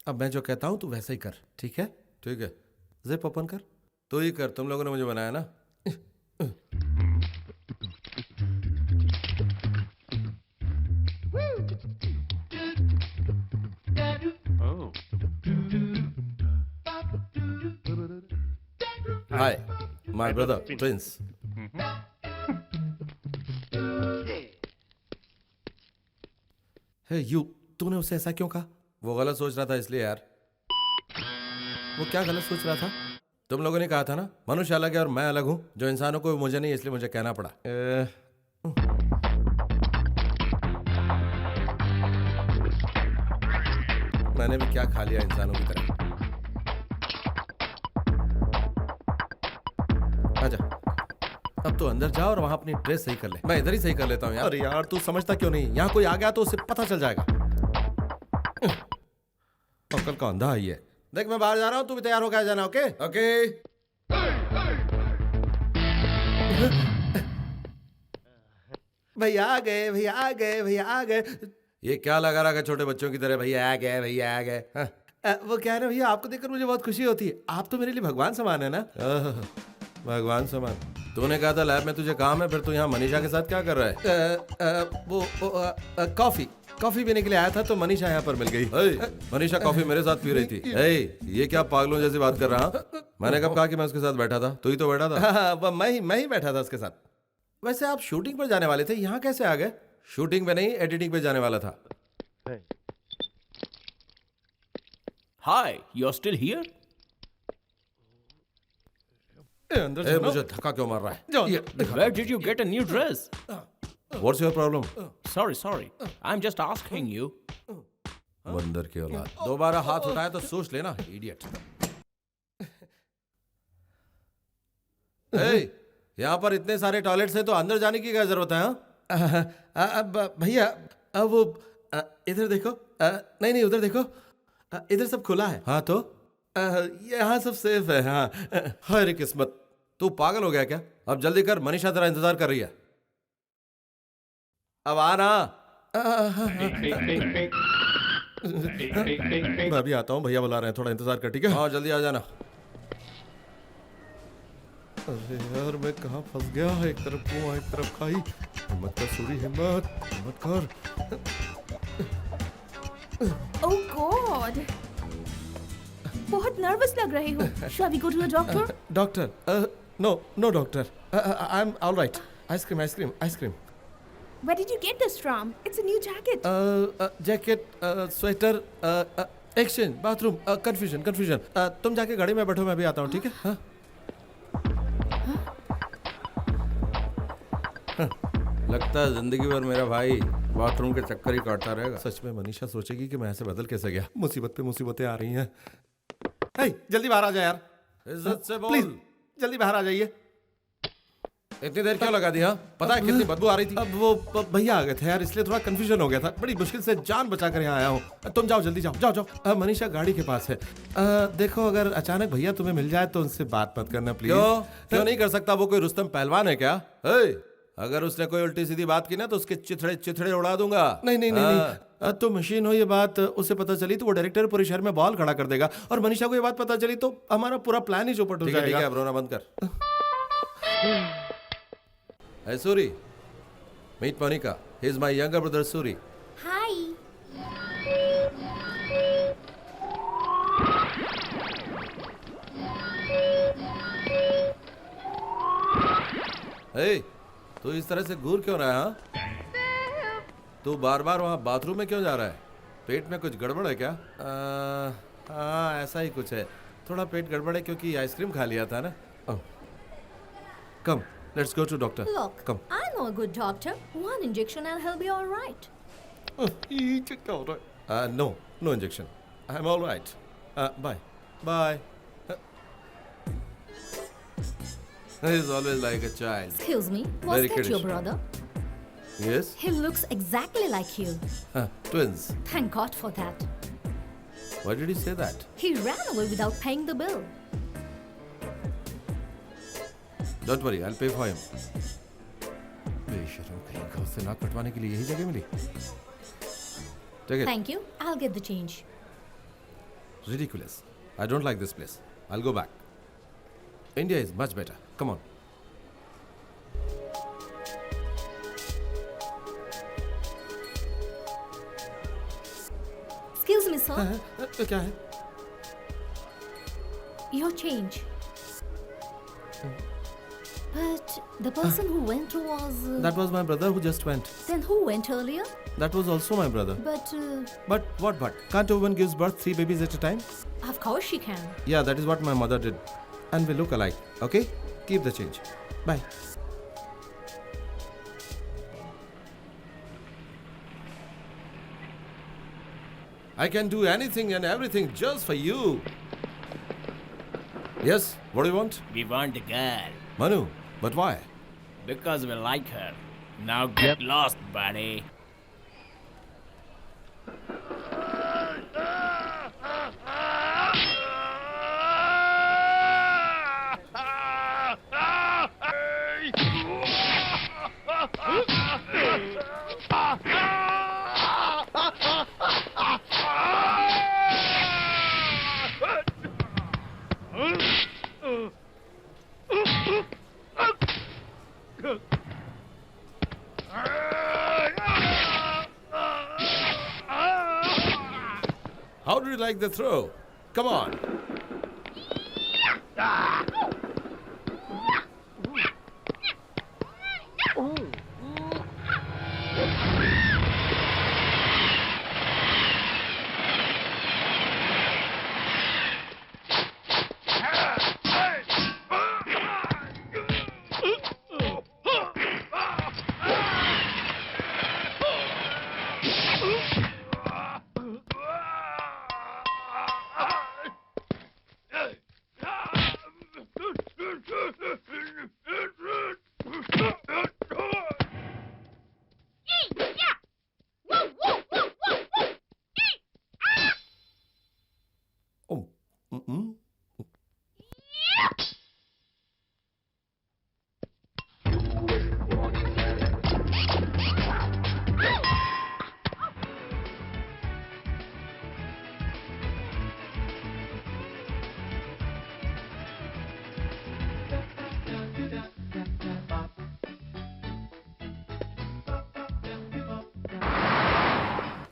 अब मैं जो कहता हूँ तू वैसा ही कर, ठीक है? ठीक है, जिप ओपन कर। तू ही कर, तुम लोगों ने मुझे बनाया ना। Hi, my brother, twins. Hey, you, तूने उसे ऐसा क्यों कहा? वो गलत सोच रहा था इसलिए यार। वो क्या गलत सोच रहा था? तुम लोगों ने कहा था ना, मनुष्य अलग है और मैं अलग हूं। जो इंसानों को मुझे नहीं, इसलिए मुझे कहना पड़ा। मैंने भी क्या खा लिया इंसानों की तरह। आजा, अब तो अंदर जा और वहां अपनी ड्रेस सही कर ले। मैं इधर ही सही कर लेता हूँ यार। अरे यार तू समझता क्यों नहीं, यहाँ कोई आ गया तो उसे पता चल जाएगा। और कल का अंधा ही है। देख मैं बाहर जा रहा हूँ, तू भी तैयार होकर आ जाना। Okay okay. भैया आ गए, भैया आ गए, भैया आ गए। ये क्या लगा रहा है छोटे बच्चों की तरह, भैया आ गए, भैया आ गए। हाँ। वो क्या है ना भैया, आपको देखकर मुझे बहुत खुशी होती है। आप तो मेरे लिए भगवान समान है ना। भगवान समान। तूने कहा था लैब में तुझे काम है, फिर तू यहाँ मनीषा के साथ क्या कर रहा है? कॉफी कॉफी पीने के लिए आया था तो मनीषा यहाँ पर मिल गई। मनीषा कॉफी मेरे साथ पी रही थी। ये क्या पागलों जैसी बात कर रहा? मैंने कब कहा कि मैं उसके साथ बैठा था? तू ही तो बैठा था। मैं ही बैठा था उसके साथ। वैसे आप शूटिंग पर जाने वाले थे, यहाँ कैसे आ गए? शूटिंग पे नहीं, एडिटिंग पे जाने वाला था। Hi, you're still here? अंदर मुझे धक्का क्यों मार रहा है? Where did you get a new dress? What's your problem? Sorry. I'm just asking you. बंदर की औलाद, दोबारा हाथ उठाए तो सोच लेना, इडियट। यहाँ पर इतने सारे टॉयलेट्स हैं तो अंदर जाने की क्या जरूरत है? अब भैया अब वो इधर देखो। नहीं उधर देखो, इधर सब खुला है। हाँ तो यहाँ सब सेफ है। हाँ हर किस्मत। तू पागल हो गया क्या? अब जल्दी कर, मनीषा तेरा इंतजार कर रही है। अब आना। मैं अभी आता हूँ, भैया बुला रहे हैं, थोड़ा इंतजार कर, ठीक है? हाँ जल्दी आ जाना। अरे यार मैं कहाँ फंस गया? एक तरफ कुआं एक तरफ खाई। हिम्मत कर सूरी, हिम्मत कर। Oh God! बहुत नर्वस लग रहे हो। Shall we go to a doctor? Doctor? No doctor. I'm all right. Ice cream. Where did you get this from? It's a new jacket. Jacket, sweater, exchange, bathroom, confusion. तुम जाके गाड़ी में बैठो, मैं भी आता हूँ, ठीक है? हाँ? लगता है जिंदगी भर मेरा भाई बाथरूम के चक्कर ही काटता रहेगा। सच में मनीषा सोचेगी कि मैं ऐसे बदल कैसे गया। मुसीबत पे मुसीबतें आ रही हैं। जल्दी बाहर आ जा यार, इज्जत से बोल। प्लीज जल्दी बाहर आ जाइए। इतनी देर क्यों लगा दी? हाँ पता है कितनी बदबू आ रही थी। अब वो भैया आ गए थे यार, इसलिए थोड़ा कंफ्यूजन हो गया था। बड़ी मुश्किल से जान बचा कर यहाँ आया हूँ। तुम जाओ, जल्दी जाओ। मनीषा गाड़ी के पास है। देखो अगर अचानक भैया तुम्हें मिल जाए तो उनसे बात मत करना प्लीज। क्यों नहीं कर सकता? वो कोई रुस्तम पहलवान है क्या? अगर उसने कोई उल्टी सीधी बात की ना तो उसके चिथड़े उड़ा दूंगा। नहीं तो मशीन हो ये बात उसे पता चली तो वो डायरेक्टर पूरे शहर में बॉल खड़ा कर देगा, और मनीषा को ये बात पता चली तो हमारा पूरा प्लान ही चौपट हो जाएगा। ठीक है, अब रोना बंद कर। Hey Suri, meet Monica. He's my younger brother Suri. Hi. Hey, तू इस तरह से घूर क्यों रहा है? हाँ? तू बार बार वहाँ बाथरूम में क्यों जा रहा है? पेट में कुछ गड़बड़ है क्या? हाँ ऐसा ही कुछ है, थोड़ा पेट गड़बड़ है क्योंकि आइसक्रीम खा लिया था ना। Come, let's go to doctor. Look, Come. I know a good doctor. One injection and he'll be all right. No injection. I'm all right. Bye. He's always like a child. Excuse me, was Very that your kiddish. brother? Yes? He looks exactly like you. Twins. Thank God for that. Why did he say that? He ran away without paying the bill. Don't worry, I'll pay for him. बेशरम कहीं का, उससे नाक कटवाने के लिए यही जगह मिली। Take it. Thank you. I'll get the change. Ridiculous. I don't like this place. I'll go back. India is much better. Come on. Excuse me, sir. क्या है? Your change. But the person who went was... That was my brother who just went. Then who went earlier? That was also my brother. But... But what but? Can't a woman gives birth 3 babies at a time? Of course she can. Yeah, that is what my mother did. And we look alike. Okay? Keep the change. Bye. I can do anything and everything just for you. Yes, what do you want? We want a girl. Manu, but why? Because we like her. Now get lost, buddy. How do you like the throw? Come on. Oh. Mm-mm.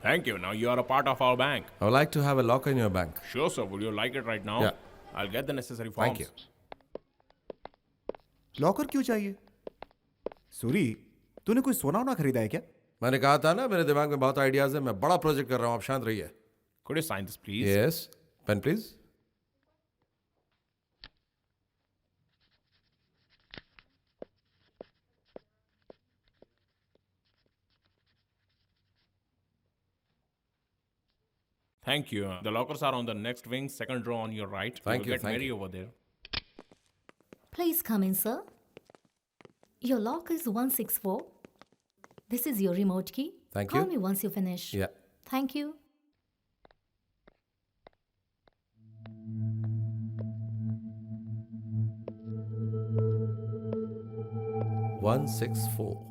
Thank you. Now you are a part of our bank. I would like to have a locker in your bank. Sure, sir. Would you like it right now? Yeah. I'll get the necessary forms. Thank you. Locker क्यों चाहिए? सूरी, तूने कोई सोना वोना खरीदा है क्या? मैंने कहा था ना मेरे दिमाग में बहुत आइडियाज है, मैं बड़ा प्रोजेक्ट कर रहा हूँ, आप शांत रहिए. Could you sign this, please? Yes. Pen, please. Thank you. The lockers are on the next wing, second row on your right. Thank We'll you, Get thank Mary you. over there. Please come in, sir. Your lock is 164. This is your remote key. Thank Call you. me once you finish. Yeah. Thank you. One 164.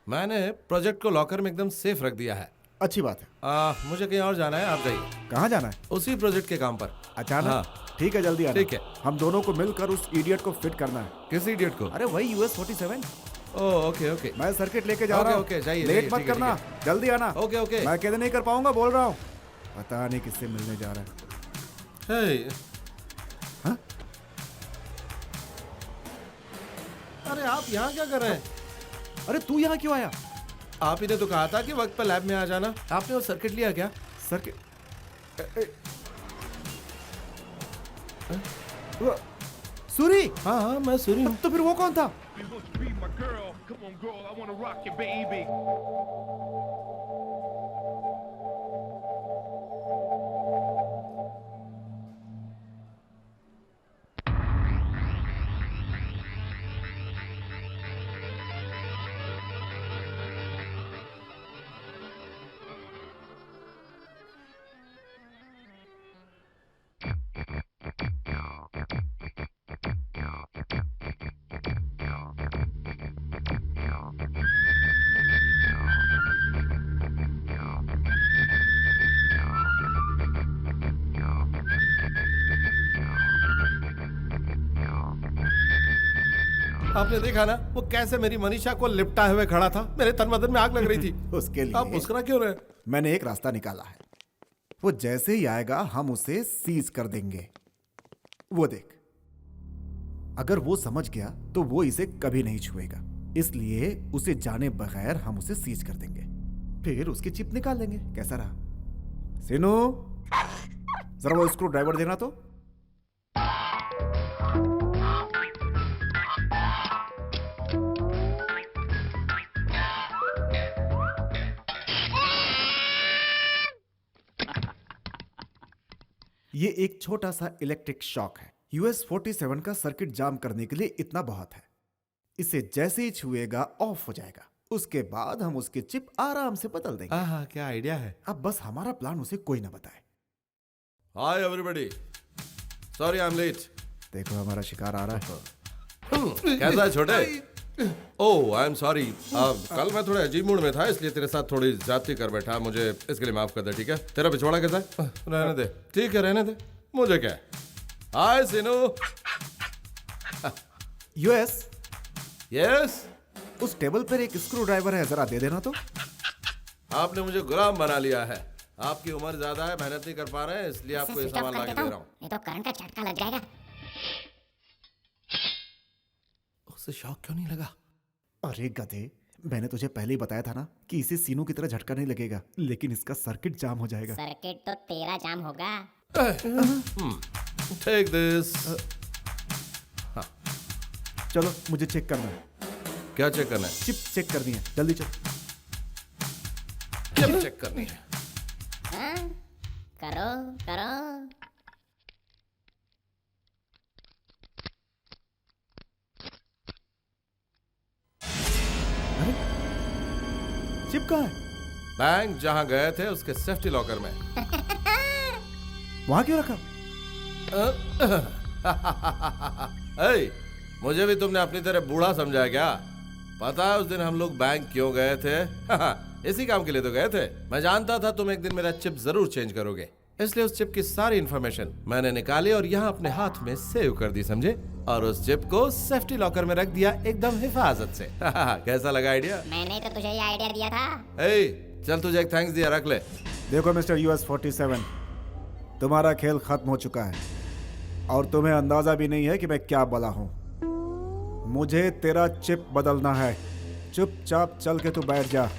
मैंने project को locker में एकदम safe रख दिया है. अच्छी बात है. मुझे कहीं और जाना है, आप जाइए. कहाँ जाना है? उसी प्रोजेक्ट के काम पर. अचानक? हाँ. ठीक है, जल्दी आना. ठीक है. हम दोनों को मिलकर उस इडियट को फिट करना है. किस इडियट को? अरे वही US-47. Oh okay okay. मैं सर्किट लेके जा रहा हूँ. ओके जाइए. लेट मत करना, जल्दी आना. Okay okay. मैं अकेले नहीं कर पाऊंगा, बोल रहा हूँ. पता नहीं किससे मिलने जा रहा है. हे. हाँ? अरे आप यहाँ क्या कर रहे हैं? अरे तू यहाँ क्यों आया? आप ही ने तो कहा था कि वक्त पर लैब में आ जाना. आपने वो सर्किट लिया क्या? सर्किट? सूरी? हाँ हाँ मैं सूरी हूँ. तो फिर वो कौन था? आपने देखा ना वो कैसे मेरी मनीषा को लिपटाए हुए खड़ा था, मेरे तन बदन में आग लग रही थी। उसके लिए आप मुस्कुरा क्यों रहे? मैंने एक रास्ता निकाला है। वो जैसे ही आएगा हम उसे सीज कर देंगे। वो देख, अगर वो समझ गया तो वो इसे कभी नहीं छुएगा, इसलिए उसे जाने बगैर हम उसे सीज कर देंगे, फिर उसकी चिप निकाल लेंगे। कैसा रहा सिनू? जरा वो स्क्रू ड्राइवर देना तो। ये एक छोटा सा इलेक्ट्रिक शॉक है। US 47 का सर्किट जाम करने के लिए इतना बहुत है। इसे जैसे ही छुएगा ऑफ हो जाएगा। उसके बाद हम उसकी चिप आराम से बदल देंगे। हाँ, क्या आइडिया है। अब बस हमारा प्लान उसे कोई ना बताए। Hi everybody, sorry I am late. देखो हमारा शिकार आ रहा है। कैसा है छोटे? ओह आई एम सॉरी, कल मैं थोड़ा अजीब मूड में था, इसलिए तेरे साथ थोड़ी ज्यादती कर बैठा। मुझे इसके लिए माफ कर दे, ठीक है? तेरा पिछवाड़ा कैसा है? रहने दे, ठीक है रहने दे, मुझे क्या है। हाय सिनू। US, यस, उस टेबल पर एक स्क्रू ड्राइवर है, जरा दे देना तो। आपने मुझे गुलाम बना लिया है। आपकी उम्र ज्यादा है, मेहनत नहीं कर पा रहे हैं, इसलिए आपको ये सामान ला के दे रहा हूँ। नहीं तो करंट का झटका लग जाएगा। उसे शॉक क्यों नहीं लगा? अरे गधे, मैंने तुझे पहले ही बताया था ना कि इसे सीनू की तरह झटका नहीं लगेगा, लेकिन इसका सर्किट जाम हो जाएगा। सर्किट तो तेरा जाम होगा। Take this. चलो मुझे चेक करना है। क्या चेक करना है? चिप चेक करनी है, जल्दी चल। चिप चेक करनी है। हाँ? करो करो। चिप कहाँ है? बैंक जहां गए थे उसके सेफ्टी लॉकर में। वहां क्यों रखा? ए, मुझे भी तुमने अपनी तरह बूढ़ा समझा क्या? पता है उस दिन हम लोग बैंक क्यों गए थे? इसी काम के लिए तो गए थे। मैं जानता था तुम एक दिन मेरा चिप जरूर चेंज करोगे, इसलिए उस चिप की सारी इंफॉर्मेशन मैंने निकाली और यहाँ अपने हाथ में सेव कर दी, समझे? और उस चिप को सेफ्टी लॉकर में रख दिया एकदम हिफाजत से। कैसा लगा आइडिया? मैंने तो तुझे ये आइडिया दिया था। ए, चल तुझे एक थैंक्स दिया, रख ले। देखो मिस्टर US 47, तुम्हारा खेल खत्म हो चुका है और तुम्हें अंदाजा भी नहीं है कि मैं क्या बोला हूं। मुझे तेरा चिप बदलना है। चुपचाप चल के तू बैठ जा।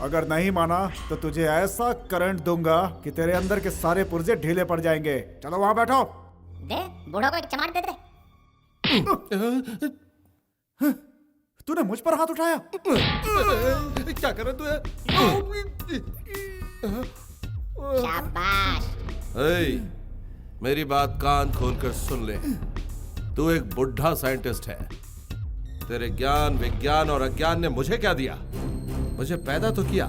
अगर नहीं माना तो तुझे ऐसा करंट दूंगा कि तेरे अंदर के सारे पुर्जे ढीले पड़ जाएंगे। चलो वहां बैठो। दे बूढ़ों को एक चमाट दे दे। तूने मुझ पर हाथ उठाया। क्या कर रहा तू? शाबाश। ए, मेरी बात कान खोलकर सुन ले। तू एक बुढ़ा साइंटिस्ट है। तेरे ज्ञान, विज्ञान और अज्ञान ने मुझे क्या दिया? मुझे पैदा तो किया,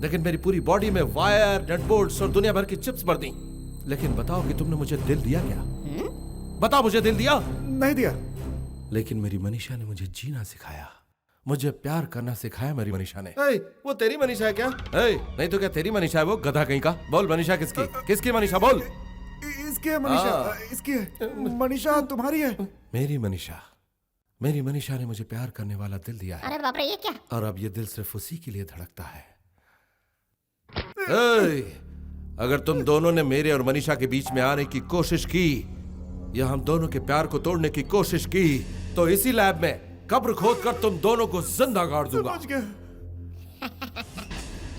लेकिन मेरी पूरी बॉडी में वायर, नट बोल्ट्स और दुनिया भर की चिप्स भर दी। लेकिन बताओ कि तुमने मुझे दिल दिया क्या? बताओ, मुझे दिल दिया? नहीं दिया। लेकिन मेरी मनीषा ने मुझे जीना सिखाया, मुझे प्यार करना सिखाया मेरी मनीषा ने। ए, वो तेरी मनीषा है क्या? ए, नहीं तो क्या तेरी मनीषा है वो, गधा कहीं का? बोल मनीषा किसकी? किसकी मनीषा? बोल। इसकी है मनीषा, इसकी है। मनीषा तुम्हारी है? मेरी मनीषा। मेरी मनीषा ने मुझे प्यार करने वाला दिल दिया है। अरे बाप रे, ये क्या? और अब ये दिल सिर्फ उसी के लिए धड़कता है। ए, अगर तुम दोनों ने मेरे और मनीषा के बीच में आने की कोशिश की या हम दोनों के प्यार को तोड़ने की कोशिश की तो इसी लैब में कब्र खोद कर तुम दोनों को जिंदा गाड़ दूंगा।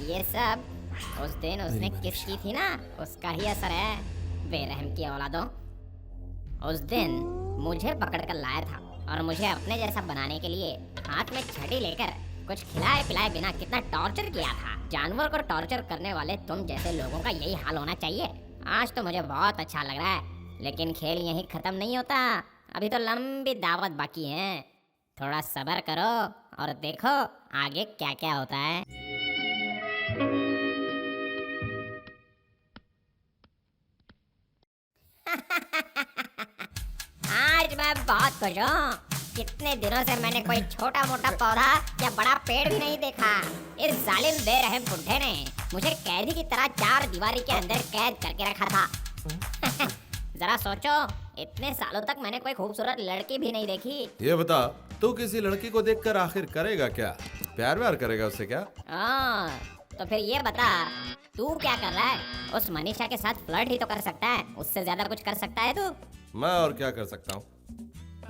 ये सब उस दिन उसने किस की थी ना, उसका ही असर है। बेरहम की औलादों, उस दिन मुझे पकड़ कर लाया था और मुझे अपने जैसा बनाने के लिए हाथ में छड़ी लेकर कुछ खिलाए पिलाए बिना कितना टॉर्चर किया था। जानवर को टॉर्चर करने वाले तुम जैसे लोगों का यही हाल होना चाहिए। आज तो मुझे बहुत अच्छा लग रहा है, लेकिन खेल यहीं खत्म नहीं होता। अभी तो लंबी दावत बाकी है। थोड़ा सब्र करो और देखो आगे क्या क्या होता है। आज मैं बहुत खुश हूँ। कितने दिनों से मैंने कोई छोटा मोटा पौधा या बड़ा पेड़ भी नहीं देखा। इस जालिम बेरहम बुड्ढे ने मुझे कैदी की तरह 4 दीवारी के अंदर कैद करके रखा था। जरा सोचो, इतने सालों तक मैंने कोई खूबसूरत लड़की भी नहीं देखी। ये बता, तू किसी लड़की को देखकर आखिर करेगा क्या? प्यार व्यार करेगा उससे क्या? हाँ, तो फिर ये बता, तू क्या कर रहा है? उस मनीषा के साथ फ्लर्ट ही तो कर सकता है, उससे ज्यादा कुछ कर सकता है तू? मैं और क्या कर सकता हूँ?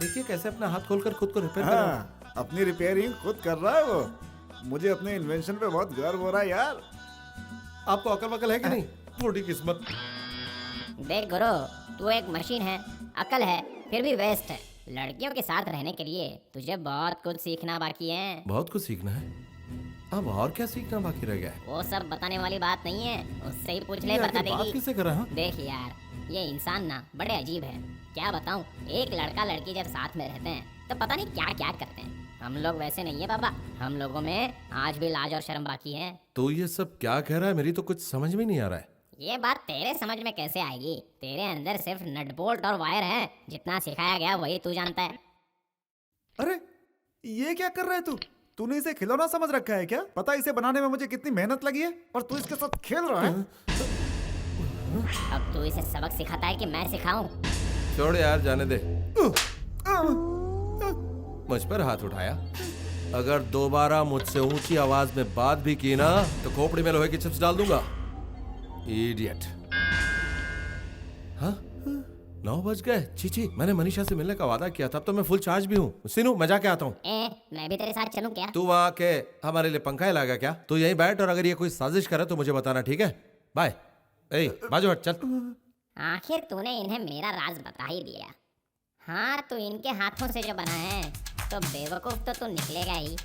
देखिए कैसे अपना हाथ खोलकर खुद को रिपेयर कर रहा हूँ। हाँ, अपनी रिपेयरिंग खुद कर रहा है वो। मुझे अपने इन्वेंशन पे बहुत गर्व हो रहा है यार। आपको अकल वकल है कि नहीं? बूढ़ी किस्मत। देख गुरु, तू एक मशीन है, अकल है, फिर भी वेस्ट है। लड़कियों के साथ रहने के लिए तुझे बहुत कुछ सीखना बाकी है। बहुत कुछ सीखना है। अब और क्या सीखना बाकी रह गया है? वो सब बताने वाली बात नहीं है, उससे ही पूछ ले, ये बता आखिर बात देगी। किससे कर रहा हूँ? देख यार, ये इंसान ना बड़े अजीब है। क्या बताऊं, एक लड़का लड़की जब साथ में रहते हैं तो पता नहीं क्या क्या करते हैं। हम लोग वैसे नहीं है बाबा, हम लोगों में आज भी लाज और शर्म बाकी है। तो ये सब क्या कह रहा है? मेरी तो कुछ समझ में नहीं आ रहा है। ये बात तेरे समझ में कैसे आएगी? तेरे अंदर सिर्फ नट बोल्ट और वायर है। जितना सिखाया गया वही तू जानता है। अरे ये क्या कर रहा है तू? तूने इसे खिलौना समझ रखा है क्या? पता है इसे बनाने में मुझे कितनी मेहनत लगी है, और तू इसके साथ खेल रहा है। अब तू इसे सबक सिखाता है कि मैं सिखाऊं? छोड़ यार, जाने दे। मुझ पर हाथ उठाया। अगर दोबारा मुझसे ऊंची आवाज में बात भी की ना तो खोपड़ी में लोहे की चिप्स डाल दूंगा। इडियट। हाँ, 9 बज गए। चीची, मैंने मनीषा से मिलने का वादा किया था। अब तो मैं फुल चार्ज भी हूँ। सीनू, मैं जाके आता हूँ। मैं भी तेरे साथ चलूं क्या? तू वहाँ के हमारे लिए पंखा ही लाएगा क्या? तू यहीं बैठ, और अगर ये कोई साजिश करे तो मुझे बताना, ठीक है? बाय। ए, बाजू हट, चल। आखिर तूने इन्हें मेरा राज बता ही दिया। हाँ, तो इनके हाथों से जो बना है तो बेवकूफ तो तू निकलेगा ही।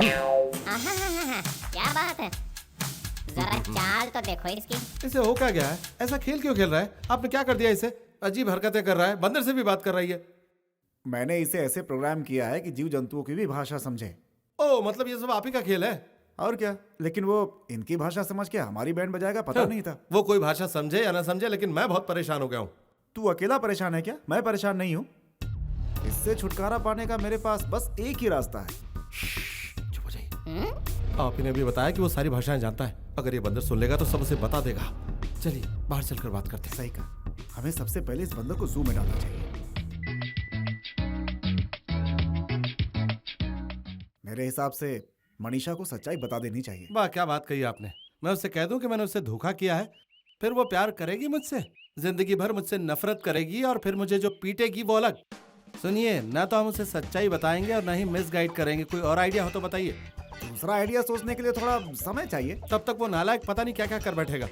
आहाहाहा, क्या बात है, जरा चाल तो देखो इसकी। इसे हो क्या गया है? ऐसा खेल क्यों खेल रहा है? आपने क्या कर दिया इसे? अजीब हरकतें कर रहा है, बंदर से भी बात कर रही है। मैंने इसे ऐसे प्रोग्राम किया है कि जीव जंतुओं की भी भाषा समझे। ओ, मतलब ये सब आप ही का खेल है? और क्या, लेकिन वो इनकी भाषा समझ के हमारी बैंड बजाएगा पता नहीं था। वो कोई भाषा समझे या ना समझे, लेकिन मैं बहुत परेशान हो गया हूँ। तू अकेला परेशान है क्या? मैं परेशान नहीं हूँ। इससे छुटकारा पाने का मेरे पास बस एक ही रास्ता है। चुप हो जाइए। आप इन्हें भी बताया कि वो सारी भाषाएं जानता है। अगर ये बंदर सुन लेगा तो सब उसे बता देगा। चलिए बाहर चलकर बात करते हैं। सही कहा, हमें सबसे पहले इस बंदर को जू में डालना चाहिए। मेरे हिसाब से मनीषा को सच्चाई बता देनी चाहिए। वाह, क्या बात कही आपने। मैं उससे कह दूं कि मैंने उससे धोखा किया है, फिर वो प्यार करेगी मुझसे, जिंदगी भर मुझसे नफरत करेगी, और फिर मुझे जो पीटेगी वो अलग। सुनिए, ना तो हम उसे सच्चाई बताएंगे और ना ही मिसगाइड करेंगे। कोई और आइडिया हो तो बताइए। दूसरा आइडिया सोचने के लिए थोड़ा समय चाहिए। तब तक वो नालायक पता नहीं क्या क्या कर बैठेगा।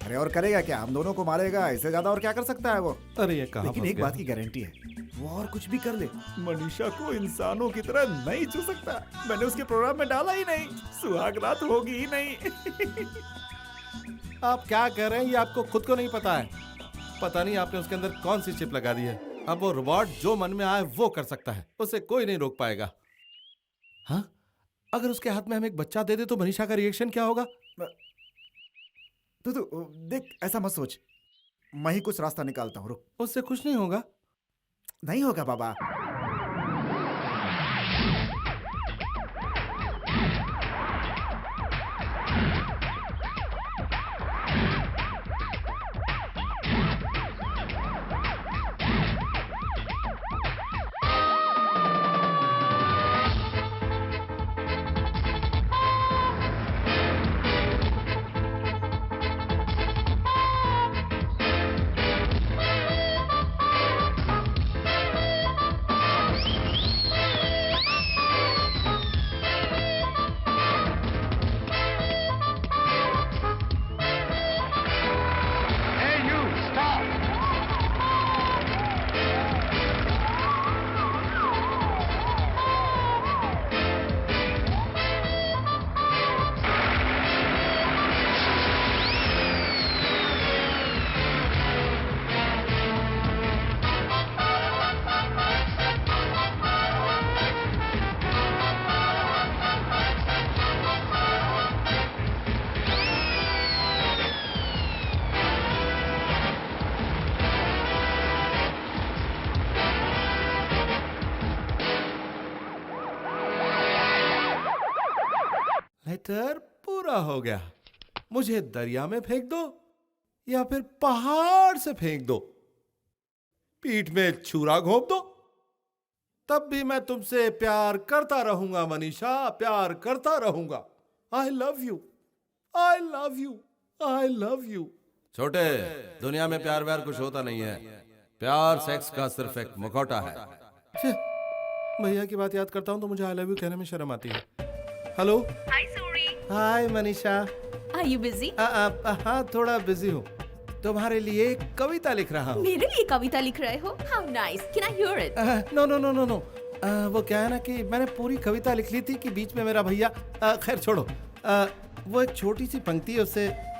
अरे और करेगा क्या? हम दोनों को मारेगा, इससे ज्यादा और क्या कर सकता है वो? अरे ये कहाँ लेकिन फंस एक गया? बात की गारंटी है, वो और कुछ भी कर ले, मनीषा को इंसानों की तरह नहीं छू सकता। मैंने उसके प्रोग्राम में डाला ही नहीं, सुहाग रात होगी ही नहीं। आप क्या कह रहे हैं ये आपको खुद को नहीं पता है। पता नहीं आपने उसके अंदर कौन सी चिप लगा दी है। अब वो रोबोट जो मन में आए वो कर सकता है, उसे कोई नहीं रोक पाएगा। हाँ, अगर उसके हाथ में हम एक बच्चा दे दे तो मनीषा का रिएक्शन क्या होगा? तू देख, ऐसा मत सोच, मैं ही कुछ रास्ता निकालता हूँ, रुक। उससे कुछ नहीं होगा। नहीं होगा बाबा। लेटर पूरा हो गया। मुझे दरिया में फेंक दो या फिर पहाड़ से फेंक दो, पीठ में छुरा घोंप दो, तब भी मैं तुमसे प्यार करता रहूंगा मनीषा, प्यार करता रहूंगा। आई love you, I love you, I love you. छोटे, दुनिया में प्यार व्यार कुछ होता नहीं है। प्यार सेक्स का सिर्फ एक मुखौटा है। छे, भैया की बात याद करता हूँ तो मुझे आई लव यू कहने में शर्म आती है। Hello. Hi Suri. Hi Manisha. Are you busy? हाँ, थोड़ा बिजी हूँ। तुम्हारे लिए एक कविता लिख रहा हूँ। मेरे लिए कविता लिख रहे हो? How nice, can I hear it? No no no no no, वो क्या है ना कि मैंने पूरी कविता लिख ली थी कि बीच में मेरा भैया, खैर छोड़ो, वो एक छोटी सी पंक्ति है,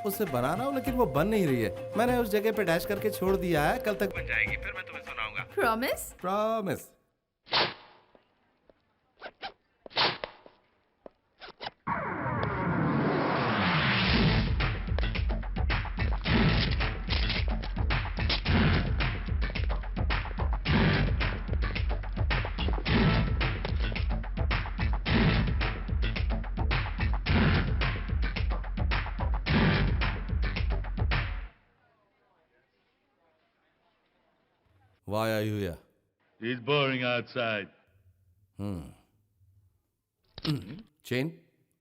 उससे बना रहा हूँ लेकिन वो बन नहीं रही है। मैंने उस जगह पे डैश करके छोड़ दिया है, कल तक बन जाएगी, फिर मैं तुम्हें सुनाऊंगा। Promise? Promise. Why are you here? It's boring outside. Chain,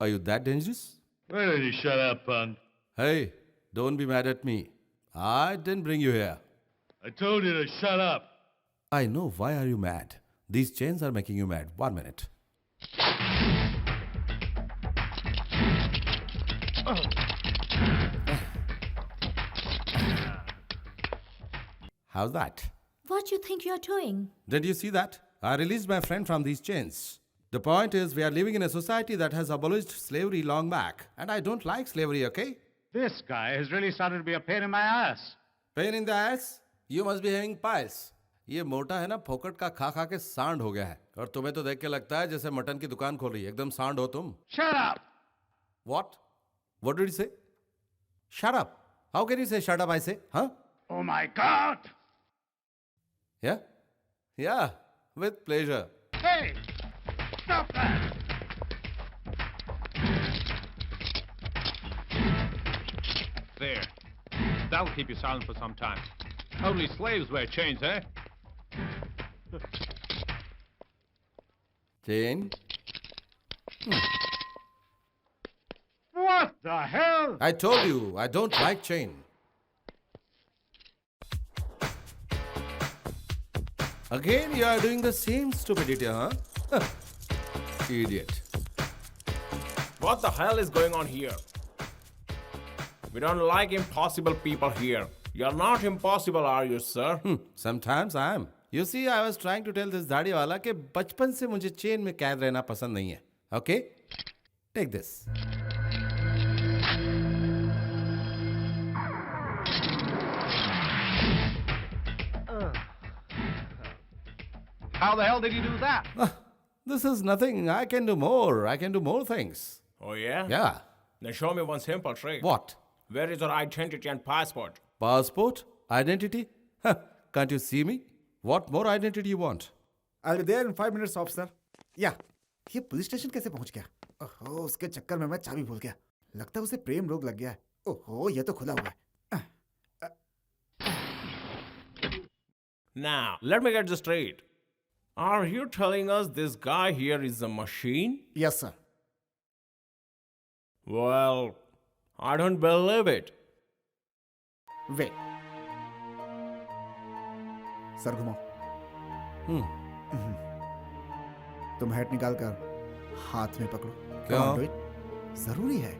are you that dangerous? Why don't you shut up, punk? Hey, don't be mad at me. I didn't bring you here. I told you to shut up. I know. Why are you mad? These chains are making you mad. 1 minute. How's that? What you think you're doing? Did you see that? I released my friend from these chains. The point is, we are living in a society that has abolished slavery long back. And I don't like slavery, okay? This guy has really started to be a pain in my ass. Pain in the ass? You must be having piles. ये मोटा है ना, फोकट का खा खा के सांड हो गया है। और तुम्हें तो देख के लगता है जैसे मटन की दुकान खोल रही है। एकदम सांड हो तुम। Shut up! What? What did you say? Shut up. How can you say shut up, I say? Huh? Oh my God! Yeah? Yeah, with pleasure. Hey! Stop that! There. That'll keep you silent for some time. Only slaves wear chains, eh? Chain? What the hell? I told you, I don't like chain. Again, you are doing the same stupidity, huh? Idiot. What the hell is going on here? We don't like impossible people here. You're not impossible, are you, sir? Sometimes I am. You see, I was trying to tell this दाढ़ी वाला कि बचपन से मुझे chain में कैद रहना पसंद नहीं है. Okay? Take this. How the hell did you do that? This is nothing. I can do more. I can do more things. Oh, yeah? Yeah. Then show me one simple trick. What? Where is your identity and passport? Passport? Identity? Can't you see me? What more identity you want? I'll be there in 5 minutes, officer. Yeah. ये police station कैसे पहुंच गया? ओहो, उसके चक्कर में मैं चाबी भूल गया. लगता है उसे प्रेम रोग लग गया है. ओहो, ये तो खुला हुआ है. Now, let me get this straight. Are you telling us this guy here is a machine? Yes, sir. Well, I don't believe it. Wait. Sir घुमाओ. तुम हैट निकाल कर हाथ में पकड़ो. क्या? Come on, do it. जरूरी है.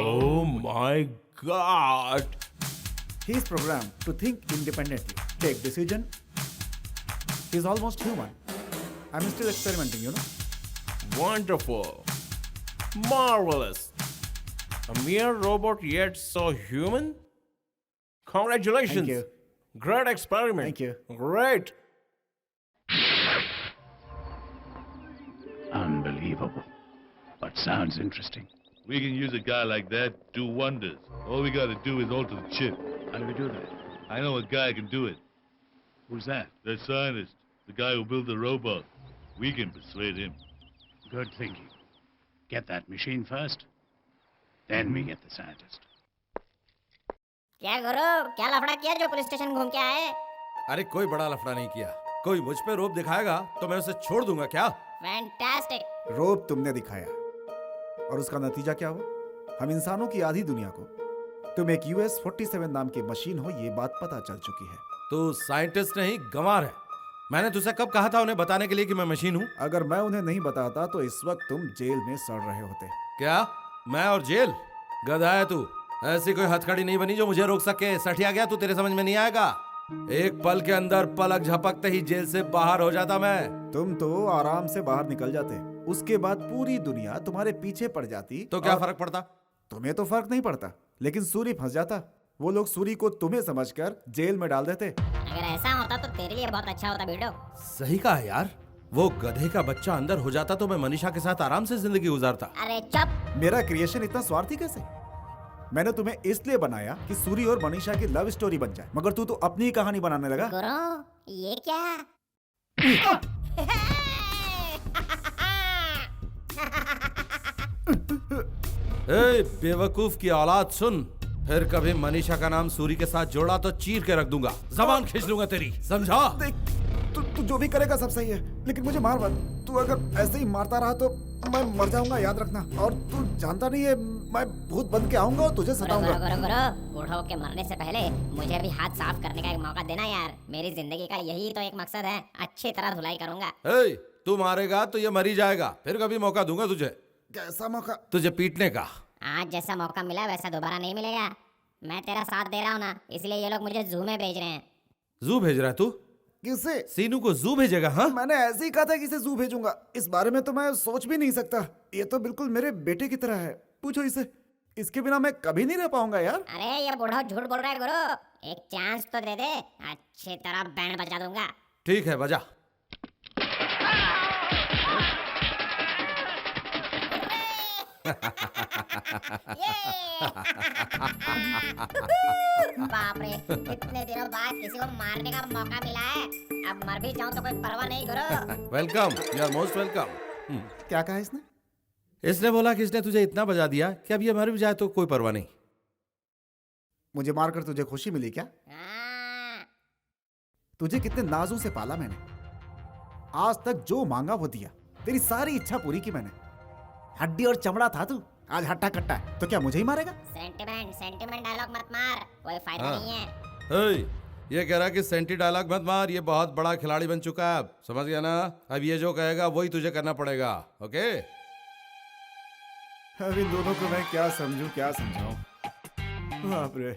Oh my God! He is programmed to think independently, take decision. He is almost human. I'm still experimenting, you know. Wonderful. Marvelous. A mere robot yet so human? Congratulations. Thank you. Great experiment. Thank you. Great. Unbelievable. But sounds interesting. We can use a guy like that, do wonders. All we gotta do is alter the chip. How do we do that? I know a guy who can do it. Who's that? The scientist. The guy who built the robot. We can persuade him. Good thinking. Get that machine first, then we get the scientist. क्या गुरु, क्या लफड़ा किया जो police station घूम के आए? अरे कोई बड़ा लफड़ा नहीं किया। कोई मुझ पे रोब दिखाएगा तो मैं उसे छोड़ दूंगा क्या? फैंटास्टिक। रोब तुमने दिखाया और उसका नतीजा क्या हुआ? हम इंसानों की आधी दुनिया को तुम एक US-47 नाम की मशीन हो ये बात पता चल चुकी है। तू साइंटिस्ट नहीं गंवार है। मैंने तुझसे कब कहा था उन्हें बताने के लिए कि मैं मशीन हूँ? अगर मैं उन्हें नहीं बताता तो इस वक्त तुम जेल में सड़ रहे होते। क्या? मैं और जेल? गधा है तू। ऐसी कोई हथकड़ी नहीं बनी जो मुझे रोक सके। सठिया गया तू, तेरे समझ में नहीं आएगा। एक पल के अंदर पलक झपकते ही जेल से बाहर हो जाता मैं। तुम तो आराम से बाहर निकल जाते, उसके बाद पूरी दुनिया तुम्हारे पीछे पड़ जाती। तो क्या फर्क पड़ता? तुम्हें तो फर्क नहीं पड़ता, लेकिन सूरी फंस जाता। वो लोग सूरी को तुम्हें समझकर जेल में डाल देते। अगर ऐसा होता तो तेरे लिए बहुत अच्छा होता बेटो। सही कहा यार। वो गधे का बच्चा अंदर हो जाता तो मैं मनीषा के साथ आराम से जिंदगी गुजारता। अरे चुप। मेरा क्रिएशन इतना स्वार्थी कैसे? मैंने तुम्हें इसलिए बनाया कि सूरी और मनीषा की लव स्टोरी बन जाए, मगर तू तो अपनी ही कहानी बनाने लगा। गुरु, ये क्या? ए बेवकूफ की औलाद, सुन। फिर कभी मनीषा का नाम सूरी के साथ जोड़ा तो चीर के रख दूंगा, जबान खींच लूंगा तेरी, समझा? देख, तू जो भी करेगा सब सही है, लेकिन मुझे मार मत। तू अगर ऐसे ही मारता रहा तो मैं मर जाऊंगा, याद रखना। और तू जानता नहीं है, मैं भूत बन के आऊंगा और तुझे सताऊंगा। बूढ़ों के मरने से पहले मुझे भी हाथ साफ करने का एक मौका देना यार। मेरी जिंदगी का यही तो एक मकसद है। अच्छी तरह धुलाई करूंगा। तू मारेगा तो ये मरी जाएगा, फिर कभी मौका दूंगा तुझे। कैसा मौका? तुझे पीटने का। आज जैसा मौका मिला वैसा दोबारा नहीं मिलेगा। मैं तेरा साथ दे रहा हूँ ना, इसलिए ये लोग मुझे जू में भेज रहे हैं। जू भेज रहा है तू? किसे? सीनू को जू भेजेगा? हाँ, मैंने ऐसे ही कहा था कि इसे जू भेजूंगा। इस बारे में तो मैं सोच भी नहीं सकता। ये तो बिल्कुल मेरे बेटे की तरह है। पूछो इसे, इसके बिना मैं कभी नहीं रह पाऊंगा यार। अरे ये बूढ़ा झूठ बोल रहा है गुरु, एक चांस तो दे दे, अच्छी तरह बैंड बजा दूंगा। ठीक है, बजा। बाप रे, कितने दिनों बाद किसी को मारने का मौका मिला है। अब मर भी जाऊं तो कोई परवाह नहीं गुरु। Welcome, you are most welcome. क्या कहा इसने? इसने बोला कि इसने तुझे इतना बजा दिया कि अब ये मर भी जाए तो कोई परवाह नहीं। मुझे मारकर तुझे खुशी मिली क्या? तुझे कितने नाजों से पाला मैंने। आज तक जो मांगा वो दिया, तेरी सारी इच्छा पूरी की मैंने। हड्डी और चमड़ा था तू, आज हट्टा कट्टा है, तो क्या मुझे ही मारेगा? सेंटिमेंट डायलॉग मत मार, कोई फायदा नहीं है। ये कह रहा कि सेंटी डायलॉग मत मार, ये बहुत बड़ा खिलाड़ी बन चुका है। अब समझ गया ना? अब ये जो कहेगा वही तुझे करना पड़ेगा। ओके? अब इन दोनों को मैं क्या समझूं, क्या समझाऊं? बाप रे,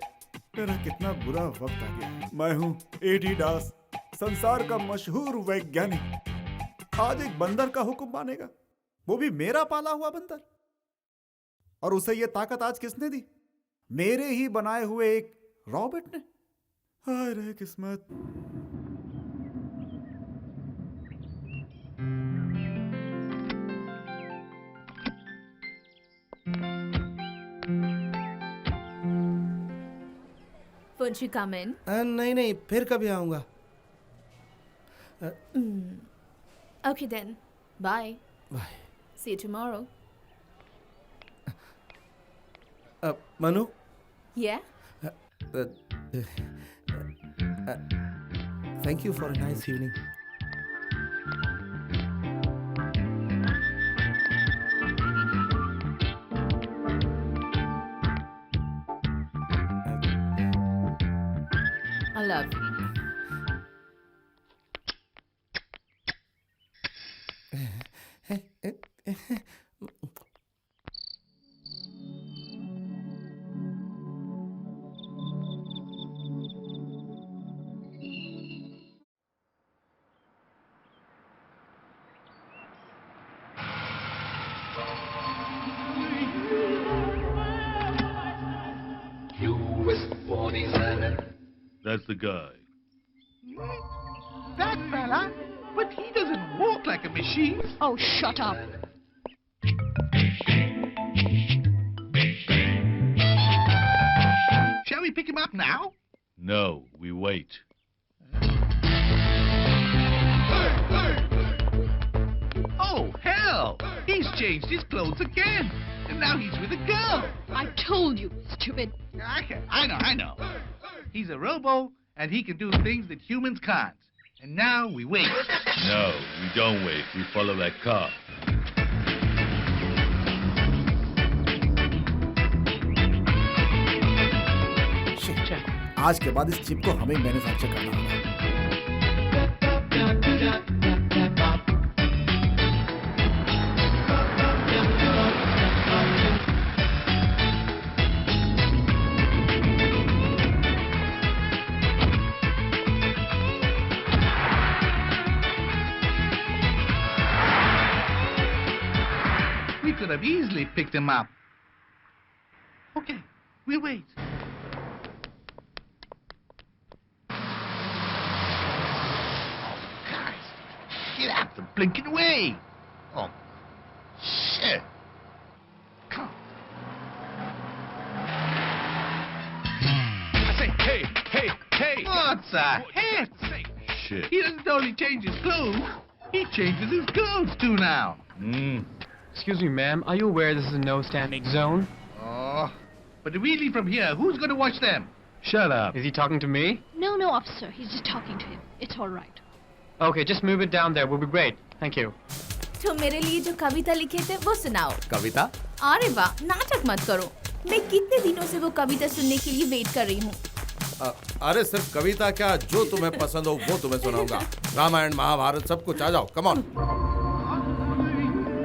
मेरा कितना बुरा वक्त आ गया। मैं हूँ एडी दास, संसार का मशहूर वैज्ञानिक। आज एक बंदर का हुक्म मानेगा, वो भी मेरा पाला हुआ बंदर। और उसे ये ताकत आज किसने दी? मेरे ही बनाए हुए एक रॉबर्ट ने। हाय रे किस्मत। Won't you come in? नहीं, फिर कभी आऊंगा। Okay then. Bye. Bye. See you tomorrow. Manu? Yeah? Thank you for a nice evening. I love you. That's the guy. That fella? But he doesn't walk like a machine. Oh, shut up. Shall we pick him up now? No, we wait. He's changed his clothes again. And now he's with a girl. I told you, stupid. I know. He's a robo, and he can do things that humans can't. And now we wait. No, we don't wait. We follow that car. आज के बाद इस chip को हमें manufacture करना होगा। We could have easily picked him up. Okay, we'll wait. Get out the blinking way! Oh, shit! Come. I say, hey! What's a hit? Shit. He doesn't only change his clothes, he changes his clothes too now. Excuse me, ma'am. Are you aware this is a no standing zone? Oh, but if we leave from here, who's going to watch them? Shut up. Is he talking to me? No, officer. He's just talking to him. It's all right. Okay, just move it down there. We'll be great. Thank you. तो मेरे लिए जो कविता लिखे थे वो सुनाओ। कविता? अरे वाह, नाटक मत करो। मैं कितने दिनों से वो कविता सुनने के लिए वेट कर रही हूँ। अरे सिर्फ कविता क्या, जो तुम्हें पसंद हो वो तुम्हें सुनाऊंगा। रामायण महाभारत सब कुछ, आ जाओ, come on.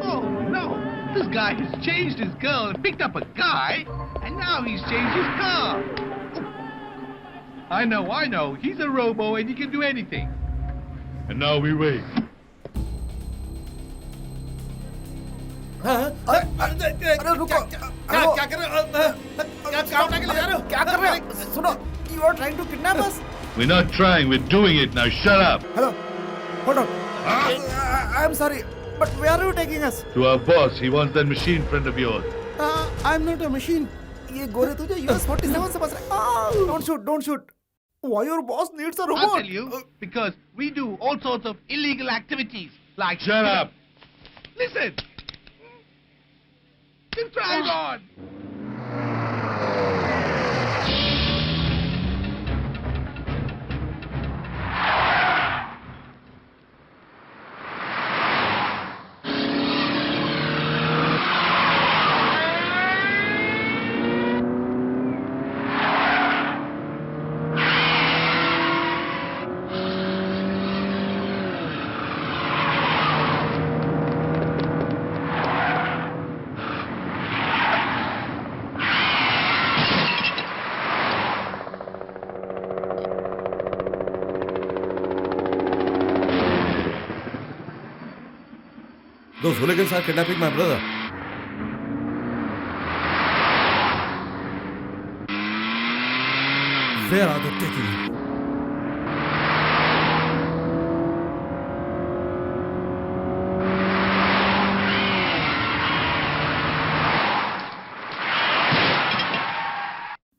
Oh, no. This guy has changed his girl and picked up a guy, and now he's changed his car. I know. He's a robo and he can do anything. And now we wait. अरे रुको, क्या कर रहे हो? क्या उठा के ले जा रहे हो? क्या कर रहे हो? सुनो, you are trying to kidnap us. We're not trying, we're doing it. Now shut up. Hello, hold on. I'm sorry, but where are you taking us? To our boss, he wants that machine friend of yours. I'm not a machine. ये गोरे तुझे US-47 समझ रहे? Don't shoot. Why your boss needs a robot? I'll tell you, because we do all sorts of illegal activities, like... Shut up. Listen! Just drive on! Those hooligans are kidnapping my brother. Where are they taking him?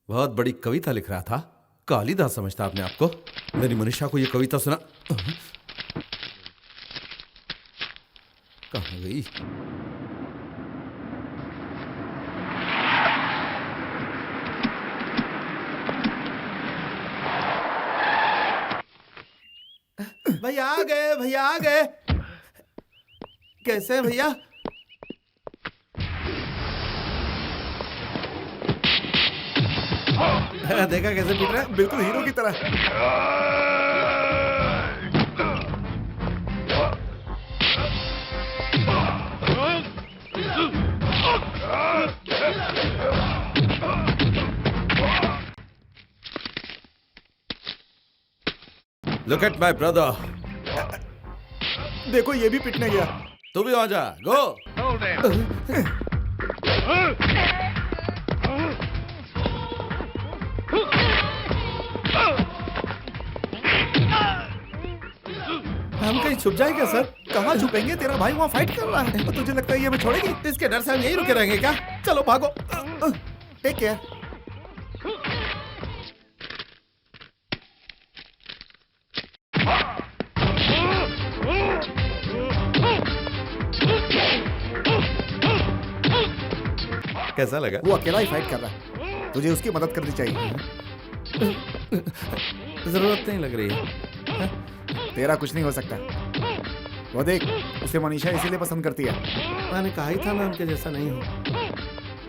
बहुत बड़ी कविता लिख रहा था, कालिदास समझता अपने आप को। मेरी मनीषा को ये कविता सुना। कहाँ गई? भैया आ गए। कैसे हैं भैया? देखा कैसे पीट रहा है? बिल्कुल हीरो की तरह। Look at my brother. देखो ये भी पिटने गया। तू भी आ जा। Go. Hold him. हम कहीं छुप जाए क्या सर? कहाँ छुपेंगे? तेरा भाई वहाँ फाइट कर रहा है। तो तुझे लगता है ये हमें छोड़ेगी? इसके डर से हम यहीं रुके रहेंगे क्या? चलो भागो। Take care. कैसा लगा? वो अकेला ही फाइट कर रहा है, तुझे उसकी मदद करनी चाहिए। जरूरत नहीं लग रही है। तेरा कुछ नहीं हो सकता। वो देख, उसे मनीषा इसीलिए पसंद करती है। मैंने कहा ही था मैं उनके जैसा नहीं हूँ।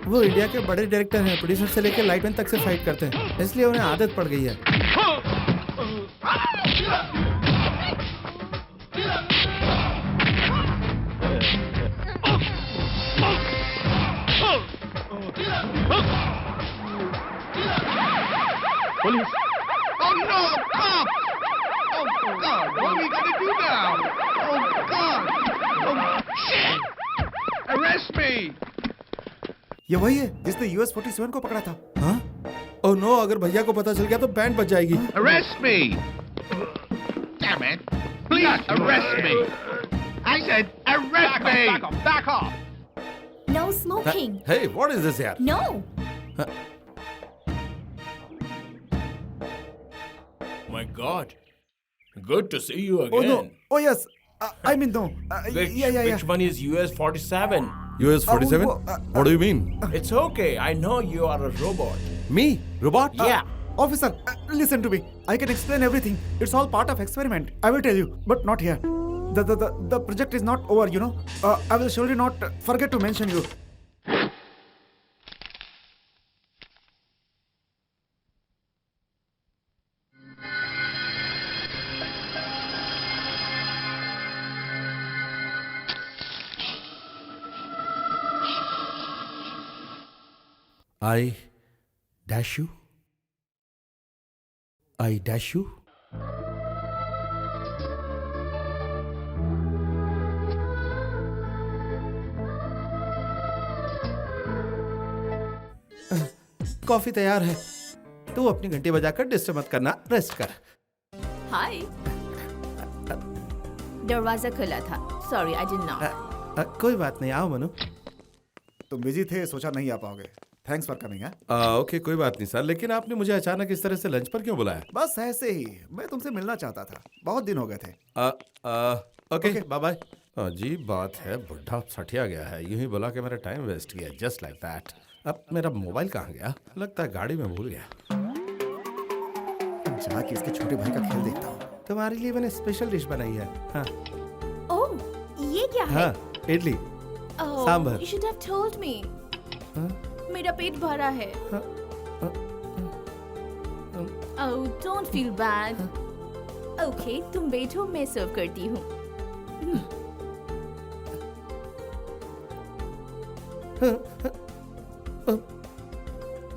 वो इंडिया के बड़े डायरेक्टर हैं, प्रोड्यूसर से लेकर लाइटमैन तक से फाइट करते हैं, इसलिए उन्हें आदत पड़ गई है। Police! Oh no, cop! Oh God, what are we gonna do now? Oh God! Oh shit! Arrest me! ये वही है जिसने US-47 को पकड़ा था। हाँ? ओह नो, अगर भैया को पता चल गया तो बैंड बच जाएगी। Arrest me! Damn it! Please arrest me! I said arrest me! Back off! Back off! No smoking. Hey, what is this यार? No. My God. Good to see you Oh again. no! Oh yes! I mean no. Which one is US-47? US-47? What do you mean? It's okay. I know you are a robot. Me? Robot? Yeah. Officer, listen to me. I can explain everything. It's all part of experiment. I will tell you, but not here. The project is not over, you know. I will surely not forget to mention you. I dash you. I dash you. Coffee तैयार है। तू अपनी घंटी बजाकर disturb मत करना, rest कर। हाय। दरवाजा खुला था। Sorry, I didn't know. कोई बात नहीं, आओ मनु। तुम बिजी थे, सोचा नहीं आ पाओगे। Thanks for coming. ओके, कोई बात नहीं सर, लेकिन आपने मुझे अचानक इस तरह से लंच पर क्यों बुलाया? बस ऐसे ही, मैं तुमसे मिलना चाहता था, बहुत दिन हो गए थे। Okay, bye bye. अजीब बात है, बुढ़ा सठिया गया है, यूं ही बुला के मेरा टाइम वेस्ट किया, जस्ट लाइक दैट। अब मेरा मोबाइल कहाँ गया? लगता है गाड़ी में भूल गया। जाके इसके छोटे भाई का खेल देखता हूँ। तुम्हारे लिए मैंने स्पेशल डिश बनाई है। हाँ। ओह, ये क्या है? हाँ, idli sambar. You should have told me. मेरा पेट भरा है। Oh, don't feel bad. Okay, तुम बैठो, मैं सर्व करती हूँ।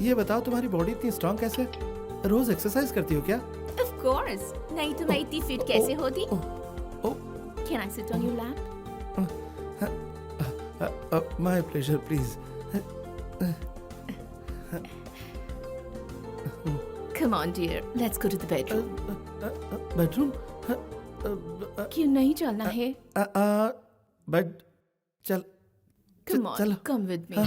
ये बताओ, तुम्हारी बॉडी इतनी स्ट्रांग कैसे? रोज एक्सरसाइज करती हो क्या? Of course. नहीं तो मैं इतनी फिट कैसे होती? Can I sit on your lap? My pleasure, please. Come on, dear. Let's go to the bedroom. Bedroom? क्यों नहीं चलना है? Bed चल। Come on, चलो। come with me.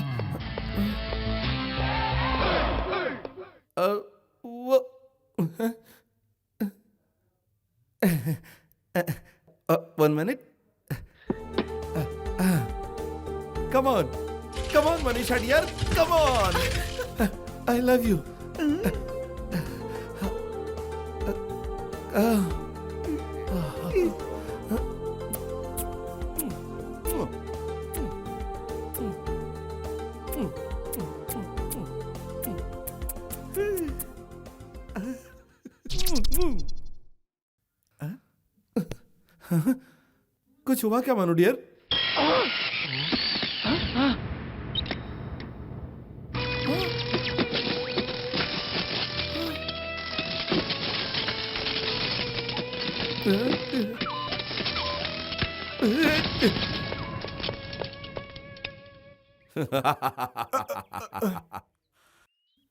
One minute. Come on, Manisha dear, come on. I love you. कुछ हुआ क्या मानो डियर?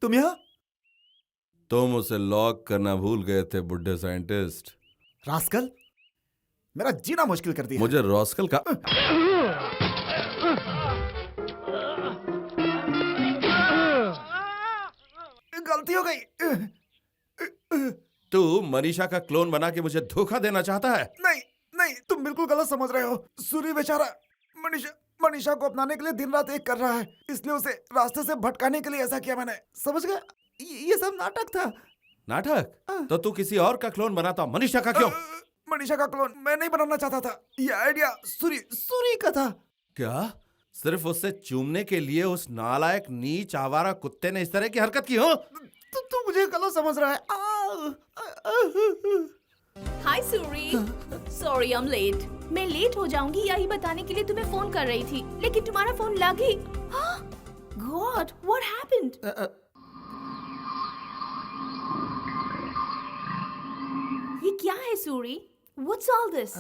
तुम यहाँ? तुम उसे लॉक करना भूल गए थे बुड्ढे साइंटिस्ट। रास्कल, मेरा जीना मुश्किल कर दिया। मुझे रॉस्कल का गलती हो गई। तू मनीषा का क्लोन बना के मुझे धोखा देना चाहता है? नहीं नहीं, तुम बिल्कुल गलत समझ रहे हो। सूरी बेचारा मनीषा मनीषा को अपनाने के लिए दिन रात एक कर रहा है, इसलिए उसे रास्ते से भटकाने के लिए ऐसा किया मैंने। समझ गया? ये सब नाटक था। नाटक? तो तू किसी और का क्लोन बनाता, मनीषा का क्यों? मनीषा का क्लोन मैं नहीं बनाना चाहता था। ये आइडिया सूरी का था। क्या सिर्फ उससे चूमने के लिए उस नालायक नीच आवारा कुत्ते ने इस तरह की हरकत की हो? तू मुझे गलत समझ रहा है। Hi Suri, sorry I am late. मैं लेट हो जाऊंगी यही बताने के लिए तुम्हें फोन कर रही थी, लेकिन तुम्हारा फोन लग ही। God, what happened? ये क्या है Suri? What's all this?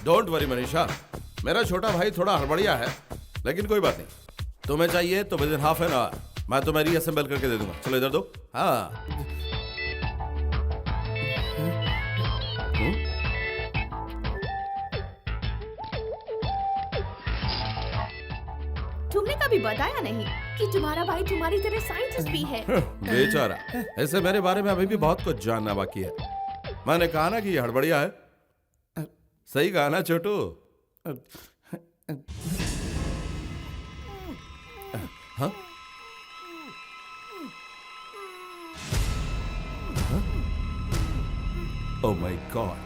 Don't worry Manisha, मेरा छोटा भाई थोड़ा हड़बड़िया है, लेकिन कोई बात नहीं। तुम्हें चाहिए तो with in half an hour मैं तुम्हें रीअसेंबल करके दे दूंगा। चलो इधर दो। हाँ, तुमने कभी बताया नहीं कि तुम्हारा भाई तुम्हारी तरह साइंटिस्ट भी है। बेचारा, ऐसे मेरे बारे में अभी भी बहुत कुछ जानना बाकी है। मैंने कहा ना कि ये हड़बड़िया है। सही कहा ना छोटू? हाँ? Oh my God.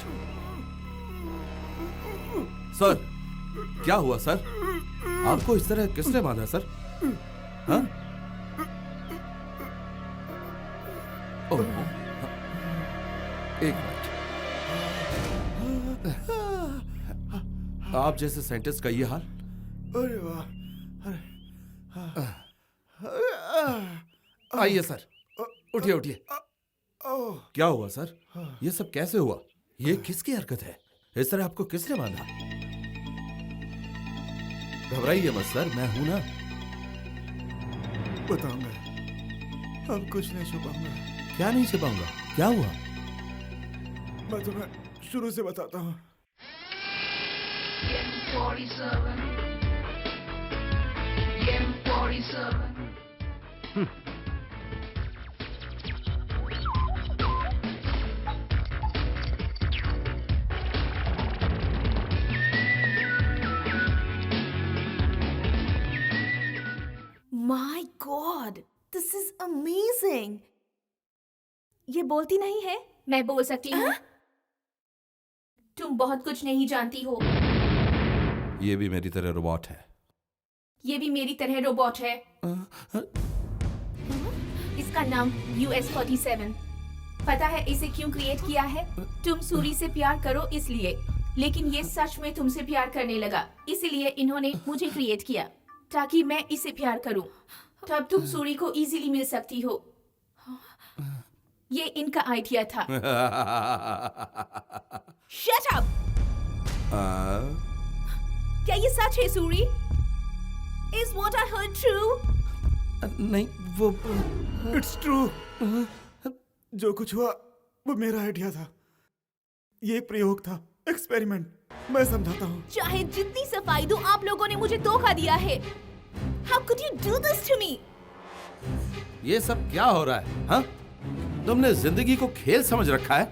सर, क्या हुआ सर? आपको इस तरह किसने बांधा सर? हाँ? ओह, एक मिनट। आप जैसे साइंटिस्ट का ये हाल? अरे वाह। आइए सर, उठिए उठिए। क्या हुआ सर? ये सब कैसे हुआ? ये किसकी हरकत है? इस तरह आपको किसने बांधा? घबराइए मत सर, मैं हूं ना। बताऊंगा, अब कुछ नहीं छुपाऊंगा। क्या नहीं छुपाऊंगा? क्या हुआ? मैं तुम्हें शुरू से बताता हूँ। My God, this is amazing. ये बोलती नहीं है? मैं बोल सकती हूँ। तुम बहुत कुछ नहीं जानती हो। ये भी मेरी तरह रोबोट है। ये भी मेरी तरह रोबोट है। इसका नाम US-47। पता है इसे क्यों क्रिएट किया है? तुम सूरी से प्यार करो इसलिए, लेकिन ये सच में तुमसे प्यार करने लगा, इसीलिए इन्होंने मुझे क्रिएट किया ताकि मैं इसे प्यार करूं। तब तुम सूरी को इजीली मिल सकती हो। ये इनका आइडिया था। Shut up! क्या ये सच है Suri? Is what I heard true? नहीं, वो It's true. जो कुछ हुआ वो मेरा आइडिया था। ये एक प्रयोग था, एक्सपेरिमेंट। मैं समझाता हूँ। चाहे जितनी सफाई दो, आप लोगों ने मुझे धोखा दिया है। How could you do this to me? ये सब क्या हो रहा है? हाँ? तुमने जिंदगी को खेल समझ रखा है?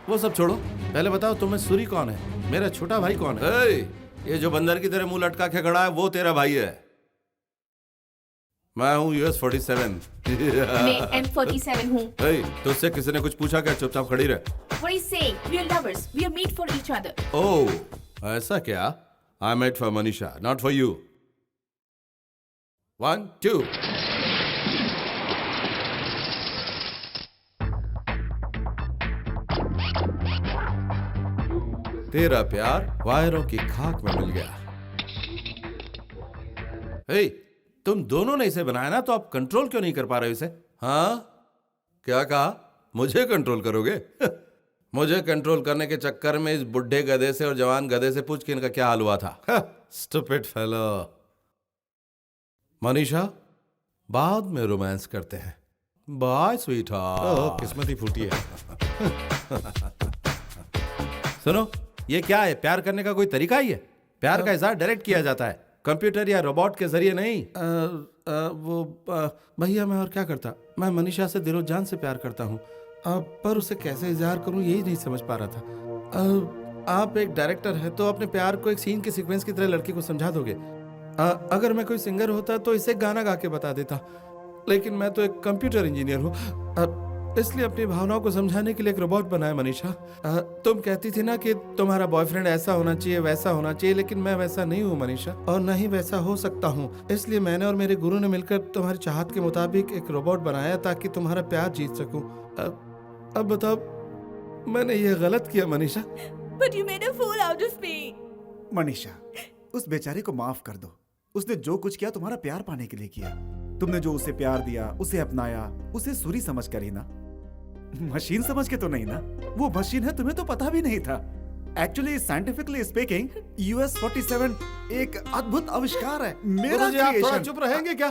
वो सब छोड़ो, पहले बताओ तुम्हें सूरी कौन है? मेरा छोटा भाई कौन है? ये जो बंदर की तरह मुंह लटका के खड़ा है वो तेरा भाई है। मैं हूँ US-47। मैं M-47 हूँ। तुझसे किसी ने कुछ पूछा क्या? चुपचाप खड़ी रह। What do you say? We are lovers. We are made for each other. Oh, ऐसा क्या? I'm made for Manisha, not for you. 1, 2. तेरा प्यार वायरों की खाक में मिल गया। हे, तुम दोनों ने इसे बनाया ना, तो आप कंट्रोल क्यों नहीं कर पा रहे हो इसे? हाँ? क्या कहा? मुझे कंट्रोल करोगे? मुझे कंट्रोल करने के चक्कर में इस बुढ़े गधे से और जवान गधे से पूछ के इनका क्या हाल हुआ था। Stupid fellow. मनीषा, बाद में रोमांस करते हैं। Bye sweetheart. किस्मत ही फूटी है। सुनो, ये क्या है? प्यार करने का कोई तरीका ही है? प्यार का इजहार डायरेक्ट किया जाता है, कंप्यूटर या रोबोट के जरिए नहीं। भैया मैं और क्या करता, मैं मनीषा से दिलो जान से प्यार करता हूँ, पर उसे कैसे इजहार करूँ यही नहीं समझ पा रहा था। आप एक डायरेक्टर हैं तो अपने प्यार को एक सीन के सीक्वेंस की तरह लड़की को समझा दोगे। अगर मैं कोई सिंगर होता तो इसे गाना गा के बता देता, लेकिन मैं तो एक कंप्यूटर इंजीनियर हूँ, इसलिए अपनी भावनाओं को समझाने के लिए एक रोबोट बनाया। मनीषा, तुम कहती थी ना कि तुम्हारा बॉयफ्रेंड ऐसा होना चाहिए, वैसा होना चाहिए, लेकिन मैं वैसा नहीं हूँ मनीषा, और न ही वैसा हो सकता हूँ। इसलिए मैंने और मेरे गुरु ने मिलकर तुम्हारी चाहत के मुताबिक एक रोबोट बनाया ताकि तुम्हारा प्यार जीत सकूं। अब बताओ, मैंने ये गलत किया Manisha? But you made a fool out of me. Manisha, उस बेचारे को माफ कर दो। उसने जो कुछ किया तुम्हारा प्यार पाने के लिए किया। तुमने जो उसे प्यार दिया, उसे अपनाया, उसे सूरी समझ कर ही ना, मशीन समझ के तो नहीं ना। वो मशीन है, तुम्हें तो पता भी नहीं था। एक्चुअली साइंटिफिकली स्पीकिंग US-47 एक अद्भुत आविष्कार है। मेरा आप थोड़ा चुप रहेंगे क्या?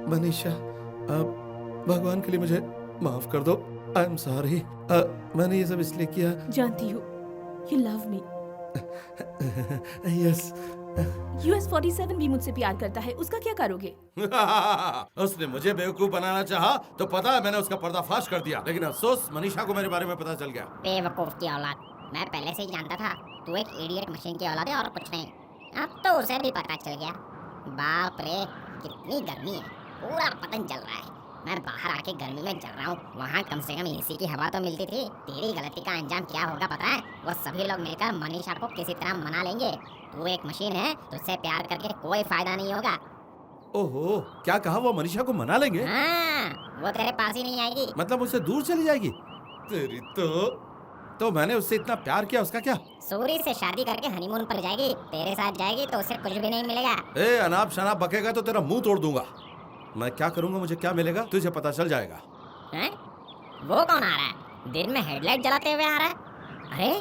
मनीषा, भगवान के लिए मुझे माफ कर दो। I am sorry. मैंने ये सब इसलिए किया। जानती हूँ, you love me. Yes. US-47 भी मुझसे प्यार करता है, उसका क्या करोगे? उसने मुझे बेवकूफ बनाना चाहा तो पता है मैंने उसका पर्दाफाश कर दिया, लेकिन अफसोस मनीषा को मेरे बारे में पता चल गया। बेवकूफ की औलाद, मैं पहले से ही जानता था तू एक इडियट मशीन की औलाद है और कुछ नहीं। अब तो उसे भी पता चल गया। बाप रे, कितनी गर्मी है, पूरा पतन जल रहा है। मैं बाहर आके गर्मी में जल रहा हूँ, वहाँ कम से कम एसी की हवा तो मिलती थी। तेरी गलती का अंजाम क्या होगा पता है? वो सभी लोग मिलकर मनीषा को किसी तरह मना लेंगे। तू एक मशीन है, तुझसे प्यार करके कोई फायदा नहीं होगा। ओहो, क्या कहा? वो मनीषा को मना लेंगे? हाँ, वो तेरे पास ही नहीं आएगी। मतलब उससे दूर चली जाएगी? तेरी तो मैंने उससे इतना प्यार किया, उसका क्या? सूरी से शादी करके हनीमून पर जाएगी, तेरे साथ जाएगी तो उसे कुछ भी नहीं मिलेगा। ए, अनाप शनाप बकेगा तो तेरा मुंह तोड़ दूंगा। मैं क्या करूंगा, मुझे क्या मिलेगा, तुझे पता चल जाएगा। हैं? वो कौन आ रहा है? दिन में हेडलाइट जलाते हुए आ रहा है? अरे,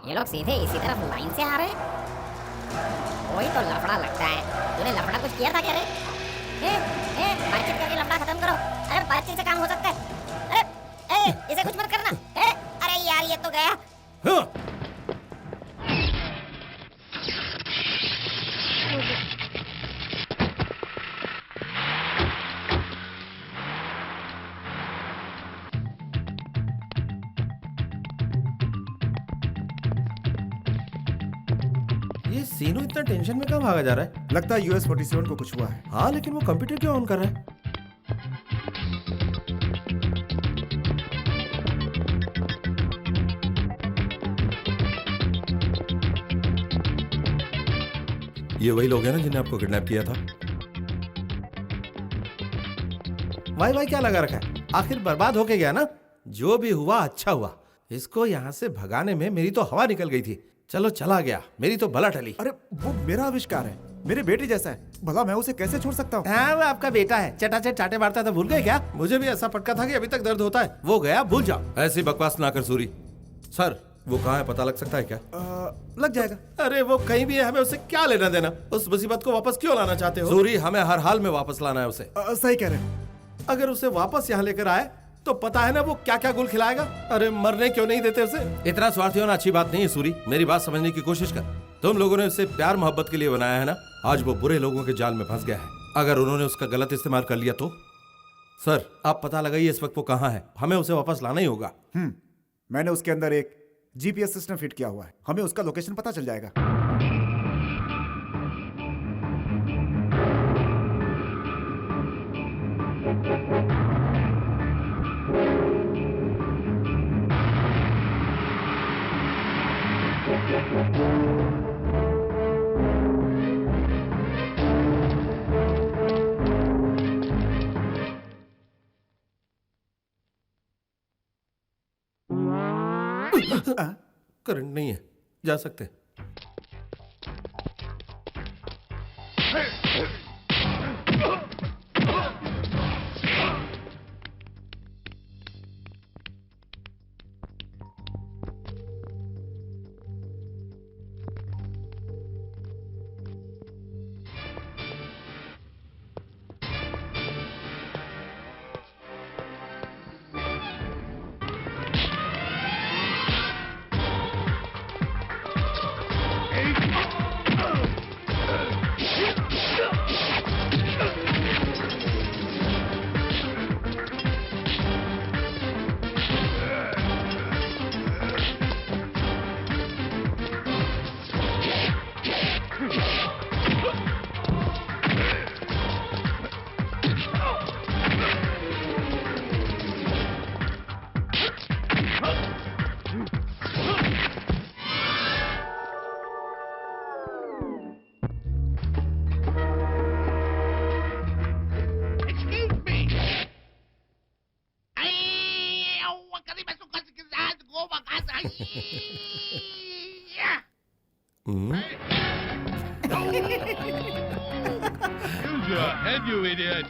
ये लोग सीधे इसी तरफ लाइन से आ रहे हैं। कोई तो लफड़ा लगता है। तूने लफड़ा कुछ किया था क्या रे? बातचीत करके लफड़ा खत्म करो। अरे बातचीत से काम हो सकता है। अरे, इसे कुछ मत करना। अरे यार, ये तो गया। हाँ। ये सीनो इतना टेंशन में कहाँ भागा जा रहा है? लगता है US-47 को कुछ हुआ है। हाँ, लेकिन वो कंप्यूटर क्यों ऑन कर रहा है? ये वही लोग हैं ना जिन्हें आपको किडनैप किया था? वाई क्या लगा रखा है? आखिर बर्बाद होके गया ना। जो भी हुआ अच्छा हुआ। इसको यहाँ से भगाने में मेरी तो हवा निकल गई थी। चलो, चला गया, मेरी तो भला टली। अरे, वो मेरा आविष्कार है, मेरे बेटे जैसा है, भला मैं उसे कैसे छोड़ सकता हूँ? हाँ, वो आपका बेटा है, चटाचट चाटे मारता था, भूल गए क्या? मुझे भी ऐसा पटका था कि अभी तक दर्द होता है। वो गया, भूल जाओ। ऐसी बकवास ना कर सूरी। सर, वो कहाँ है, पता लग सकता है क्या? लग जाएगा। अरे, वो कहीं भी है, हमें उससे क्या लेना देना? उस मुसीबत को वापस क्यों लाना चाहते हो? सूरी, हमें हर हाल में वापस लाना है उसे। सही कह रहे हैं। अगर उसे वापस यहाँ लेकर आए तो पता है ना वो क्या क्या गुल खिलाएगा। अरे, मरने क्यों नहीं देते उसे? इतना स्वार्थी होना अच्छी बात नहीं है सूरी, मेरी बात समझने की कोशिश कर। तुम लोगों ने उसे प्यार मोहब्बत के लिए बनाया है ना, आज वो बुरे लोगों के जाल में फंस गया है। अगर उन्होंने उसका गलत इस्तेमाल कर लिया तो? सर, आप पता लगाइए इस वक्त वो कहाँ है, हमें उसे वापस लाना ही होगा। मैंने उसके अंदर एक GPS सिस्टम फिट किया हुआ है, हमें उसका लोकेशन पता चल जाएगा। करंट नहीं है, जा सकते। Use your head, you idiot!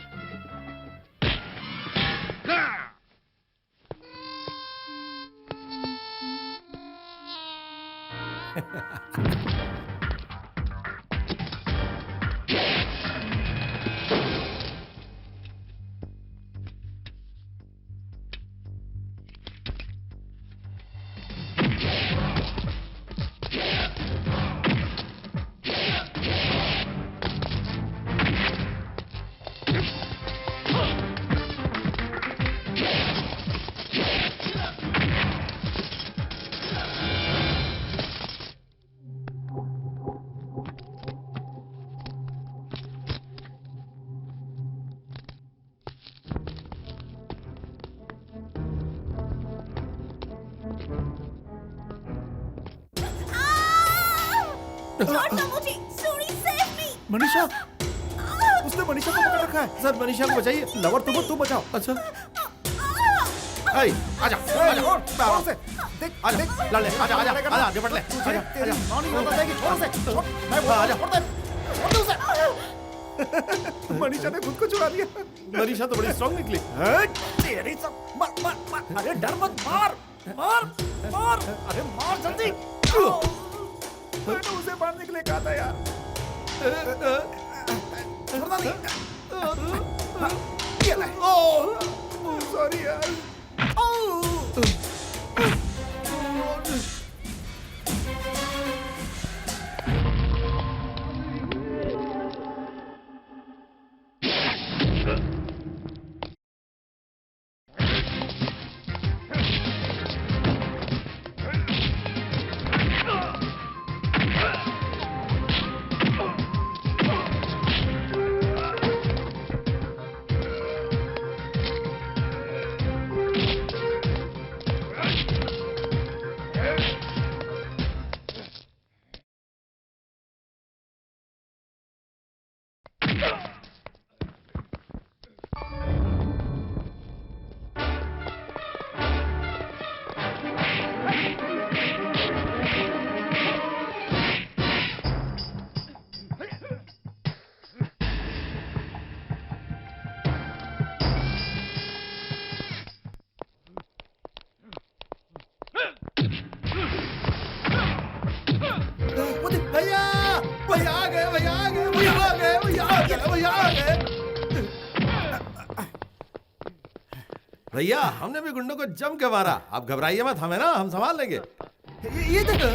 छोड़ दो मुझे, सूरी सेव मी। मनीषा, उसने मनीषा को पकड़ रखा है। सर मनीषा को बचाइए। लवर तुम हो, तुम बचाओ। अच्छा आजा आराम से देख आजा लड़ ले आजा आजा आजा निपट ले आजा तेरी मॉर्निंग बता जाएगी। छोड़ से छोड़ मैं आजा छोड़ दे उसे। मनीषा ने खुद को छुड़ा दिया। मनीषा तो बड़ी स्ट्रांग निकली। तेरी सब मार मार मार। अरे डर मत, मार मार मार। अरे मार जल्दी। मैं तो उसे मारने के लिए कहा था यार। छोड़ना नहीं। ये ले। सॉरी यार। भैया हमने भी गुंडों को जम के मारा। आप घबराइए मत, हमें ना हम संभाल लेंगे। ये देखो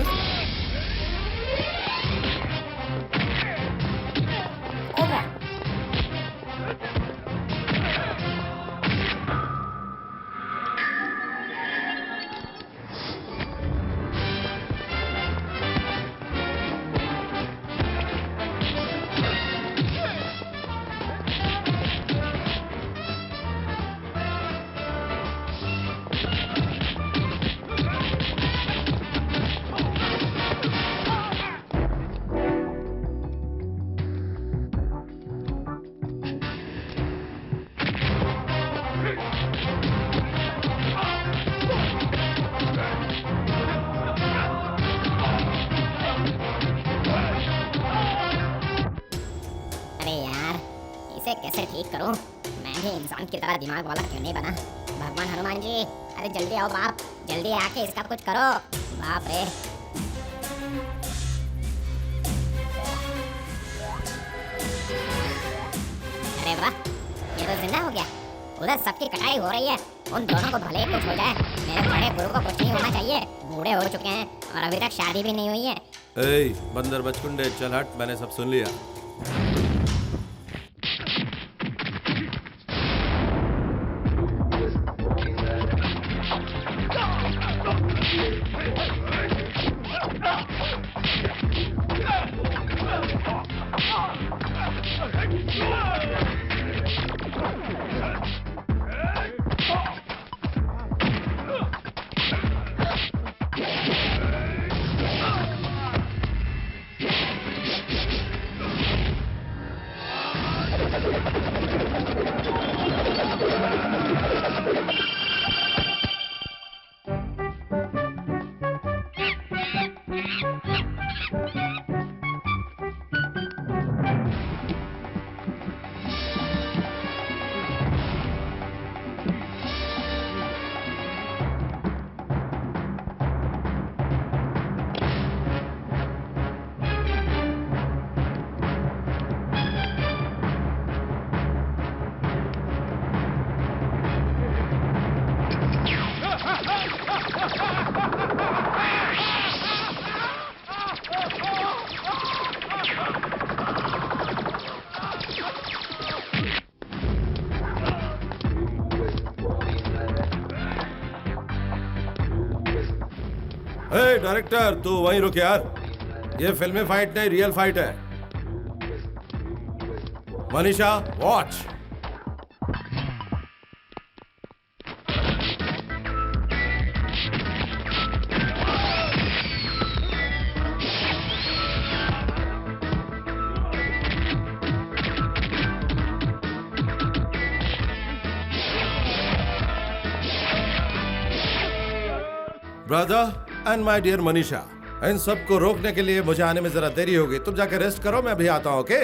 कैसे ठीक करूं? मैं भी इंसान की तरह दिमाग वाला क्यों नहीं बना? भगवान हनुमान जी, अरे जल्दी आओ बाप, जल्दी आके इसका कुछ करो। बाप रे। अरे वाह, ये तो जिंदा हो गया। उधर सबकी कटाई हो रही है। उन दोनों को भले ही कुछ हो जाए, मेरे बड़े गुरु को कुछ नहीं होना चाहिए। बूढ़े हो चुके हैं और अभी तक शादी भी नहीं हुई है। ए, बंदर बचकुंडे चल हट, मैंने सब सुन लिया। ए डायरेक्टर, तू वहीं रुक यार। ये फिल्मी फाइट नहीं, रियल फाइट है। Manisha, watch. Brother and my dear Manisha, इन सबको रोकने के लिए मुझे आने में जरा देरी होगी। तुम जाके रेस्ट करो, मैं अभी आता हूं, okay?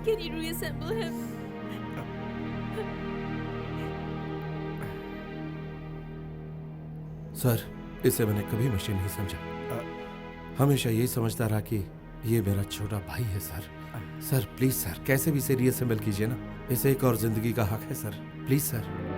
Can you reassemble him? Sir, इसे मैंने कभी मशीन नहीं समझा। हमेशा यही समझता रहा कि ये मेरा छोटा भाई है सर। सर प्लीज सर, कैसे भी इसे रीअसेंबल कीजिए ना। इसे एक और जिंदगी का हक है सर, प्लीज सर।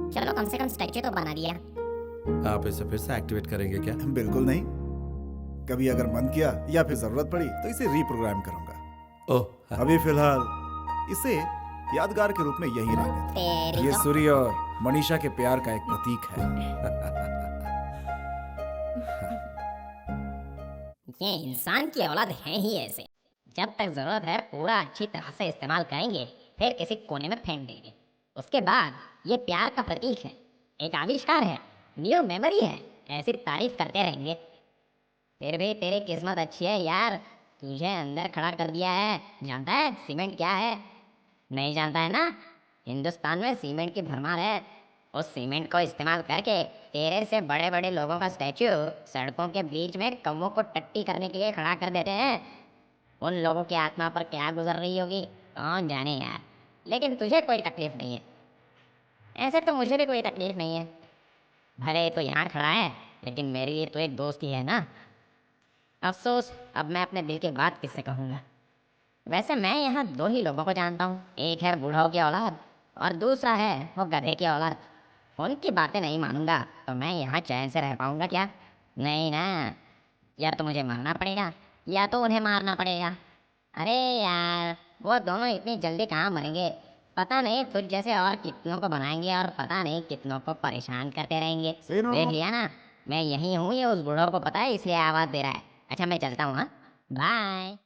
चलो कम से कम स्टैचू तो बना दिया। आप इसे फिर से एक्टिवेट करेंगे क्या? बिल्कुल नहीं। कभी अगर मन किया या फिर जरूरत पड़ी तो इसे रीप्रोग्राम करूंगा। ओह, अभी फिलहाल इसे यादगार के रूप में यही रहने दो। ये सूर्य और मनीषा के प्यार का एक प्रतीक है। ये इंसान की औलाद है ही ऐसे। जब तक जरूरत है पूरा अच्छी तरह से इस्तेमाल करेंगे, फिर किसी कोने में फेंक देंगे। उसके बाद ये प्यार का प्रतीक है, एक आविष्कार है, न्यू मेमोरी है, ऐसी तारीफ करते रहेंगे। फिर भी तेरी किस्मत अच्छी है यार, तुझे अंदर खड़ा कर दिया है। जानता है सीमेंट क्या है? नहीं जानता है ना? हिंदुस्तान में सीमेंट की भरमार है। उस सीमेंट को इस्तेमाल करके तेरे से बड़े बड़े लोगों का स्टैचू सड़कों के बीच में कौवों को टट्टी करने के लिए खड़ा कर देते हैं। उन लोगों की आत्मा पर क्या गुजर रही होगी कौन जाने यार, लेकिन तुझे कोई तकलीफ नहीं है। ऐसे तो मुझे भी कोई तकलीफ नहीं है। भले तो यहाँ खड़ा है, लेकिन मेरे लिए तो एक दोस्त ही है ना। अफसोस अब मैं अपने दिल की बात किससे कहूँगा। वैसे मैं यहाँ दो ही लोगों को जानता हूँ, एक है बूढ़ों की औलाद और दूसरा है वो गधे की औलाद। उनकी बातें नहीं मानूंगा तो मैं यहाँ चैन से रह पाऊंगा क्या? नहीं ना, या तो मुझे मरना पड़ेगा या तो उन्हें मारना पड़ेगा। अरे यार, वो दोनों इतनी जल्दी कहाँ मरेंगे? पता नहीं तुझ जैसे और कितनों को बनाएंगे और पता नहीं कितनों को परेशान करते रहेंगे। देख लिया ना, मैं यहीं हूँ, ये उस बूढ़ों को पता है इसलिए आवाज दे रहा है। अच्छा मैं चलता हूँ, हाँ, बाय।